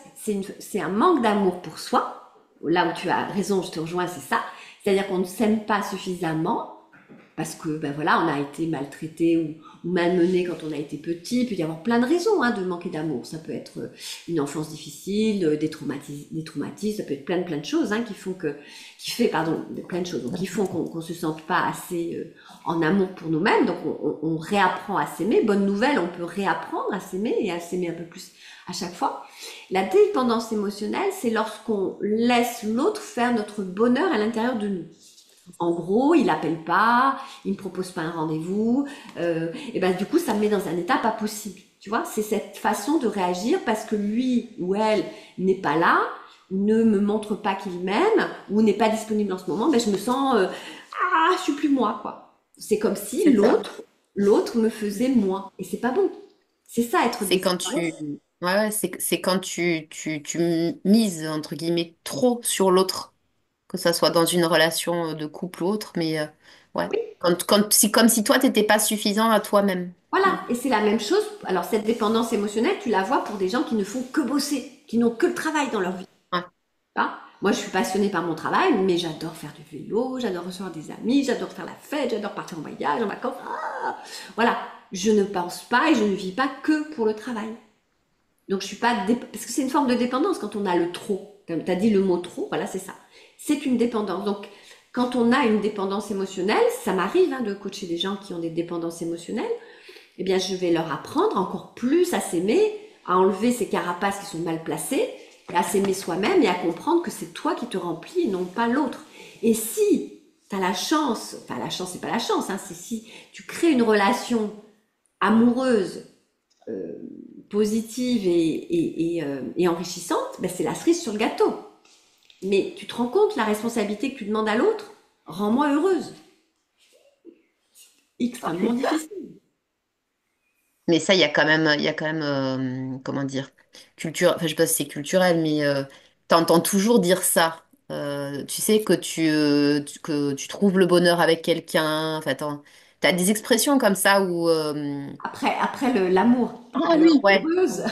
c'est un manque d'amour pour soi. Là où tu as raison, je te rejoins, c'est ça. C'est-à-dire qu'on ne s'aime pas suffisamment parce que ben voilà, on a été maltraité ou malmené quand on a été petit. Il peut y avoir plein de raisons de manquer d'amour. Ça peut être une enfance difficile, des traumatismes, ça peut être plein de choses plein de choses, donc qui font qu'on se sente pas assez en amour pour nous-mêmes. Donc on réapprend à s'aimer. Bonne nouvelle, on peut réapprendre à s'aimer et à s'aimer un peu plus à chaque fois. La dépendance émotionnelle, c'est lorsqu'on laisse l'autre faire notre bonheur à l'intérieur de nous. En gros, il appelle pas, il me propose pas un rendez-vous, et ben du coup, ça me met dans un état pas possible. Tu vois, c'est cette façon de réagir parce que lui ou elle n'est pas là, ne me montre pas qu'il m'aime ou n'est pas disponible en ce moment. Ben je me sens je suis plus moi quoi. C'est comme si C'est ça. l'autre me faisait moi et c'est pas bon. C'est ça être C'est quand désireux. tu, ouais, ouais, c'est quand tu mises, entre guillemets, trop sur l'autre. que ça soit dans une relation de couple ou autre, mais ouais. Oui, C'est comme si toi, t'étais pas suffisant à toi-même. voilà. Mm. Et c'est la même chose. Alors, cette dépendance émotionnelle, tu la vois pour des gens qui ne font que bosser, qui n'ont que le travail dans leur vie. Ouais. Hein. Moi, je suis passionnée par mon travail, mais j'adore faire du vélo, j'adore recevoir des amis, j'adore faire la fête, j'adore partir en voyage, en vacances. Ah, voilà. Je ne pense pas et je ne vis pas que pour le travail. Donc, je suis pas parce que c'est une forme de dépendance quand on a le trop. Comme tu as dit le mot trop, voilà, c'est ça. C'est une dépendance. Donc, quand on a une dépendance émotionnelle, ça m'arrive de coacher des gens qui ont des dépendances émotionnelles. Eh bien, je vais leur apprendre encore plus à s'aimer, à enlever ces carapaces qui sont mal placées, et à s'aimer soi-même et à comprendre que c'est toi qui te remplis et non pas l'autre. Et si tu as la chance, enfin la chance c'est pas la chance, c'est si tu crées une relation amoureuse, euh, positive et enrichissante, ben c'est la cerise sur le gâteau. Mais tu te rends compte la responsabilité que tu demandes à l'autre? Rends-moi heureuse. Extrêmement difficile. Mais ça, il y a quand même, comment dire, enfin, je sais pas si c'est culturel, mais t'entends toujours dire ça. Tu sais que tu trouves le bonheur avec quelqu'un. Enfin, t'as des expressions comme ça où, Après l'amour. Ah Alors oui, ouais, heureuse.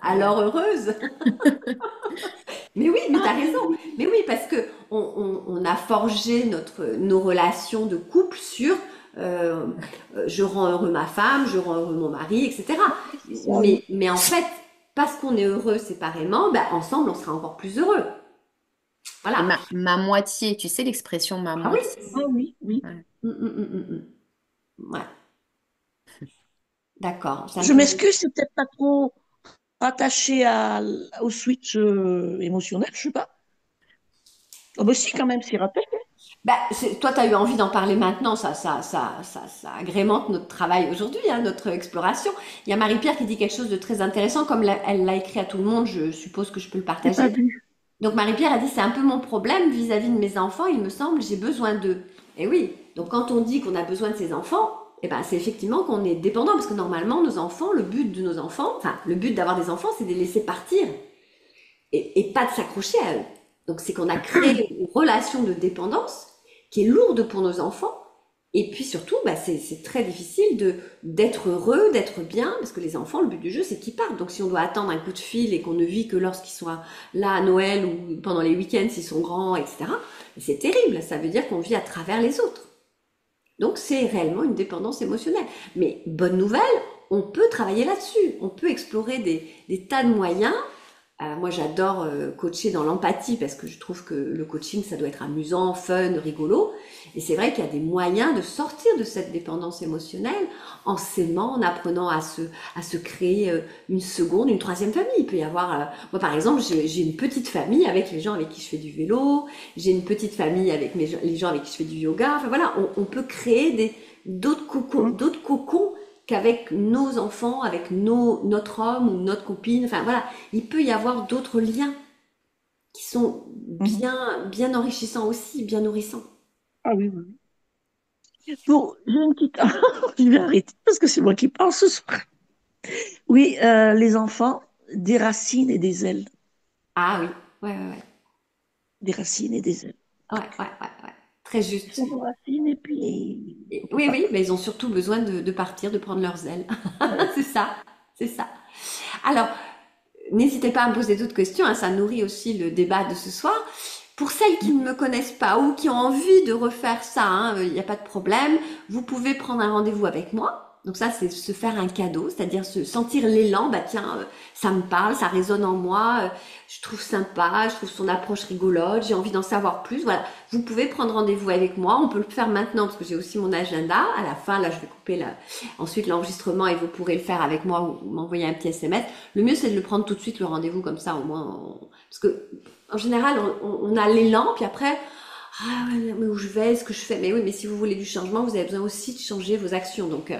Alors heureuse. Mais oui, mais t'as raison. Mais oui, parce que on a forgé nos relations de couple sur euh, je rends heureux ma femme, je rends heureux mon mari, etc. c'est ça, oui. Mais en fait, parce qu'on est heureux séparément, ben, ensemble, on sera encore plus heureux. et Voilà. ma moitié, tu sais l'expression ma Ah oui. moitié. Ah oui, oui. Ouais. Ouais, d'accord. C'est un Je peu... m'excuse, c'est peut-être pas trop rattaché au switch émotionnel, je sais pas. Ah bah si, quand même, c'est rattaché. Bah, toi, tu as eu envie d'en parler maintenant, ça agrémente notre travail aujourd'hui, notre exploration. Il y a Marie-Pierre qui dit quelque chose de très intéressant, comme elle l'a écrit à tout le monde, je suppose que je peux le J'ai pas partager. vu. Donc Marie-Pierre a dit, c'est un peu mon problème vis-à-vis de mes enfants, il me semble, j'ai besoin d'eux. Et oui, donc quand on dit qu'on a besoin de ses enfants, eh ben, c'est effectivement qu'on est dépendant, parce que normalement, nos enfants, le but de nos enfants, enfin, le but d'avoir des enfants, c'est de les laisser partir et pas de s'accrocher à eux. Donc c'est qu'on a créé une relation de dépendance qui est lourde pour nos enfants. Et puis surtout, bah, c'est très difficile d'être heureux, d'être bien, parce que les enfants, le but du jeu, c'est qu'ils partent. Donc si on doit attendre un coup de fil et qu'on ne vit que lorsqu'ils sont là à Noël ou pendant les week-ends s'ils sont grands, etc., c'est terrible. Ça veut dire qu'on vit à travers les autres. Donc c'est réellement une dépendance émotionnelle. Mais bonne nouvelle, on peut travailler là-dessus. On peut explorer des tas de moyens. Moi, j'adore coacher dans l'empathie parce que je trouve que le coaching, ça doit être amusant, fun, rigolo. Et c'est vrai qu'il y a des moyens de sortir de cette dépendance émotionnelle en s'aimant, en apprenant à se créer une seconde, une troisième famille. Il peut y avoir, moi par exemple, j'ai une petite famille avec les gens avec qui je fais du vélo, j'ai une petite famille avec les gens avec qui je fais du yoga. Enfin voilà, on peut créer d'autres cocons qu'avec nos enfants, avec notre homme ou notre copine. Enfin voilà, il peut y avoir d'autres liens qui sont Mhm. bien enrichissants aussi, bien nourrissants. Ah oui, oui. Bon, j'ai une petite... Je vais arrêter parce que c'est moi qui parle ce soir. Oui, les enfants, des racines et des ailes. Ah oui, ouais, ouais, ouais, Des racines et des ailes. ouais. Très Ils juste. font des racines et puis... Oui, oui, mais ils ont surtout besoin de partir, de prendre leurs ailes. Ouais. C'est ça, c'est ça. Alors, n'hésitez pas à me poser d'autres questions, ça nourrit aussi le débat de ce soir. Pour celles qui ne me connaissent pas ou qui ont envie de refaire ça, il n'y a pas de problème, vous pouvez prendre un rendez-vous avec moi. Donc ça, c'est se faire un cadeau, c'est-à-dire se sentir l'élan, bah tiens, ça me parle, ça résonne en moi, je trouve sympa, je trouve son approche rigolote, j'ai envie d'en savoir plus. Voilà, vous pouvez prendre rendez-vous avec moi, on peut le faire maintenant parce que j'ai aussi mon agenda. À la fin, là, je vais couper ensuite l'enregistrement et vous pourrez le faire avec moi ou m'envoyer un petit SMS. Le mieux, c'est de le prendre tout de suite, le rendez-vous, comme ça, au moins, parce que en général, on a l'élan, puis après, ah ouais, mais où je vais, ce que je fais. Mais oui, mais si vous voulez du changement, vous avez besoin aussi de changer vos actions. Donc,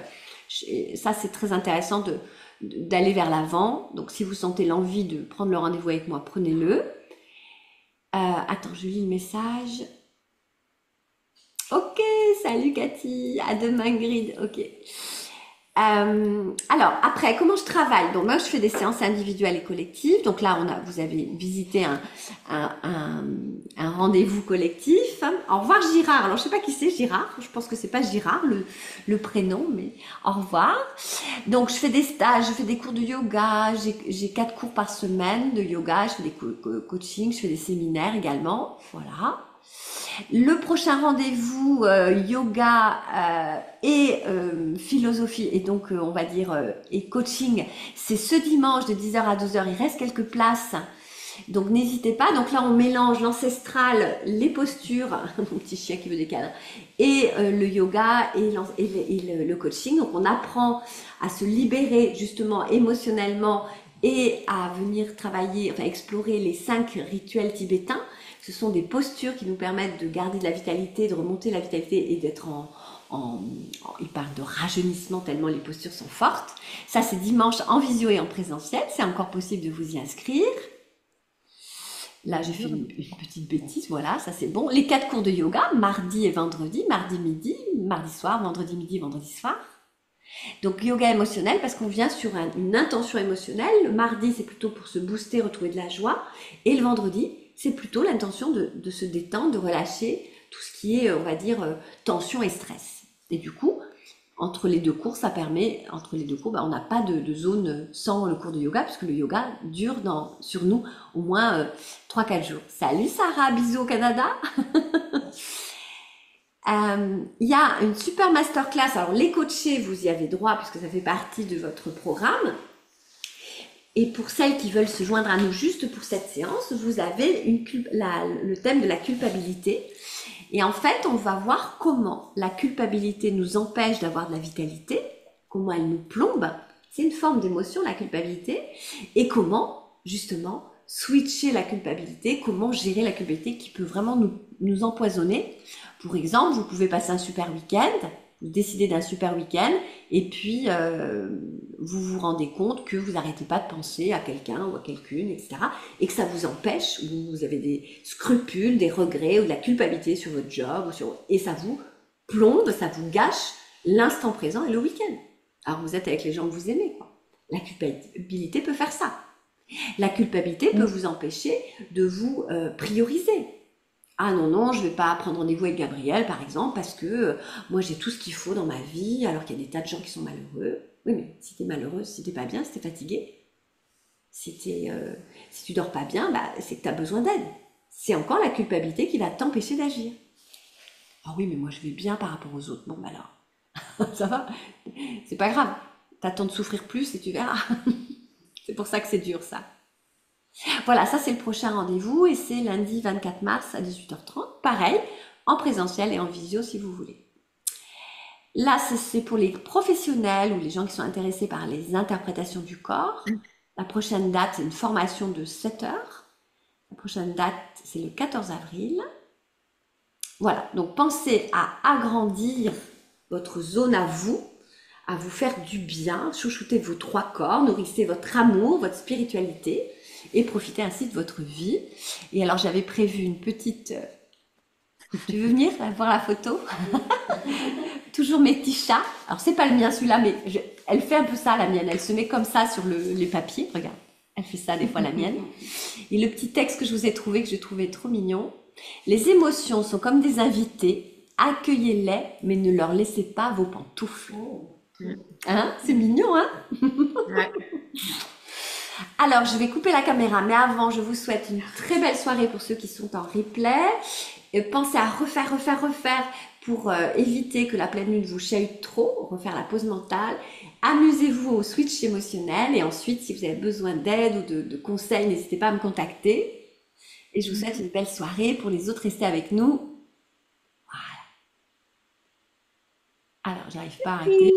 ça, c'est très intéressant d'aller vers l'avant. Donc, si vous sentez l'envie de prendre le rendez-vous avec moi, prenez-le. Attends, je lis le message. Ok, salut Cathy. À demain, Grid. Ok. Alors, après, comment je travaille? Donc, moi, je fais des séances individuelles et collectives. Donc là, vous avez visité un, un, un rendez-vous collectif. Au revoir, Girard. Alors, je sais pas qui c'est, Girard. Je pense que c'est pas Girard, le prénom, mais au revoir. Donc, je fais des stages, je fais des cours de yoga. J'ai 4 cours par semaine de yoga. Je fais des coaching, je fais des séminaires également. Voilà. Le prochain rendez-vous yoga et philosophie et donc on va dire et coaching, c'est ce dimanche de 10h à 12h. Il reste quelques places, donc n'hésitez pas. Donc là on mélange l'ancestral, les postures, mon petit chien qui veut des cadres, et le yoga et le coaching. Donc on apprend à se libérer justement émotionnellement et à venir travailler, enfin explorer les 5 rituels tibétains. Ce sont des postures qui nous permettent de garder de la vitalité, de remonter la vitalité et d'être il parle de rajeunissement tellement les postures sont fortes. Ça, c'est dimanche en visio et en présentiel. C'est encore possible de vous y inscrire. Là, j'ai fait une petite bêtise. Voilà, ça c'est bon. Les 4 cours de yoga, mardi et vendredi, mardi midi, mardi soir, vendredi midi, vendredi soir. Donc yoga émotionnel parce qu'on vient sur une intention émotionnelle. Le mardi, c'est plutôt pour se booster, retrouver de la joie. Et le vendredi, c'est plutôt l'intention de se détendre, de relâcher tout ce qui est, on va dire, tension et stress. Et du coup, entre les 2 cours, ça permet, entre les 2 cours, on n'a pas de zone sans le cours de yoga, puisque le yoga dure sur nous au moins 3-4 jours. Salut Sarah, bisous au Canada. Il y a une super masterclass. Alors les coachés, vous y avez droit, puisque ça fait partie de votre programme. Et pour celles qui veulent se joindre à nous juste pour cette séance, vous avez le thème de la culpabilité. Et en fait, on va voir comment la culpabilité nous empêche d'avoir de la vitalité, comment elle nous plombe. C'est une forme d'émotion, la culpabilité. Et comment, justement, switcher la culpabilité, comment gérer la culpabilité qui peut vraiment nous empoisonner. Pour exemple, vous pouvez passer un super week-end, vous décidez d'un super week-end, et puis vous vous rendez compte que vous n'arrêtez pas de penser à quelqu'un ou à quelqu'une, etc. Et que ça vous empêche, ou vous avez des scrupules, des regrets ou de la culpabilité sur votre job, et ça vous plombe, ça vous gâche l'instant présent et le week-end. Alors vous êtes avec les gens que vous aimez, quoi. La culpabilité peut faire ça. La culpabilité peut vous empêcher de vous prioriser. Ah non, non, je ne vais pas prendre rendez-vous avec Gabriel, par exemple, parce que moi, j'ai tout ce qu'il faut dans ma vie, alors qu'il y a des tas de gens qui sont malheureux. Oui, mais si tu es malheureuse, si tu n'es pas bien, si tu es fatiguée, si tu dors pas bien, c'est que tu as besoin d'aide. C'est encore la culpabilité qui va t'empêcher d'agir. Ah oui, mais moi, je vais bien par rapport aux autres. Bon, alors, ça va, c'est pas grave. T'attends de souffrir plus et tu verras. C'est pour ça que c'est dur, ça. Voilà, ça c'est le prochain rendez-vous et c'est lundi 24 mars à 18h30. Pareil, en présentiel et en visio si vous voulez. Là, c'est pour les professionnels ou les gens qui sont intéressés par les interprétations du corps. La prochaine date, c'est une formation de 7 heures. La prochaine date, c'est le 14 avril. Voilà, donc pensez à agrandir votre zone à vous faire du bien, chouchoutez vos 3 corps, nourrissez votre amour, votre spiritualité et profitez ainsi de votre vie. Et alors j'avais prévu une petite... Tu veux venir voir la photo? Toujours mes petits chats. Alors c'est pas le mien celui-là, mais elle fait un peu ça la mienne. Elle se met comme ça sur les papiers. Regarde, elle fait ça des fois la mienne. Et le petit texte que je vous ai trouvé, que j'ai trouvé trop mignon. Les émotions sont comme des invités. Accueillez-les, mais ne leur laissez pas vos pantoufles. Hein? C'est mignon, hein? Ouais. Alors, je vais couper la caméra, mais avant, je vous souhaite une très belle soirée pour ceux qui sont en replay. Pensez à refaire pour éviter que la pleine lune vous chahute trop, refaire la pause mentale. Amusez-vous au switch émotionnel et ensuite, si vous avez besoin d'aide ou de conseils, n'hésitez pas à me contacter. Et je vous souhaite une belle soirée. Pour les autres, restez avec nous. Voilà. Alors, j'arrive pas à arrêter.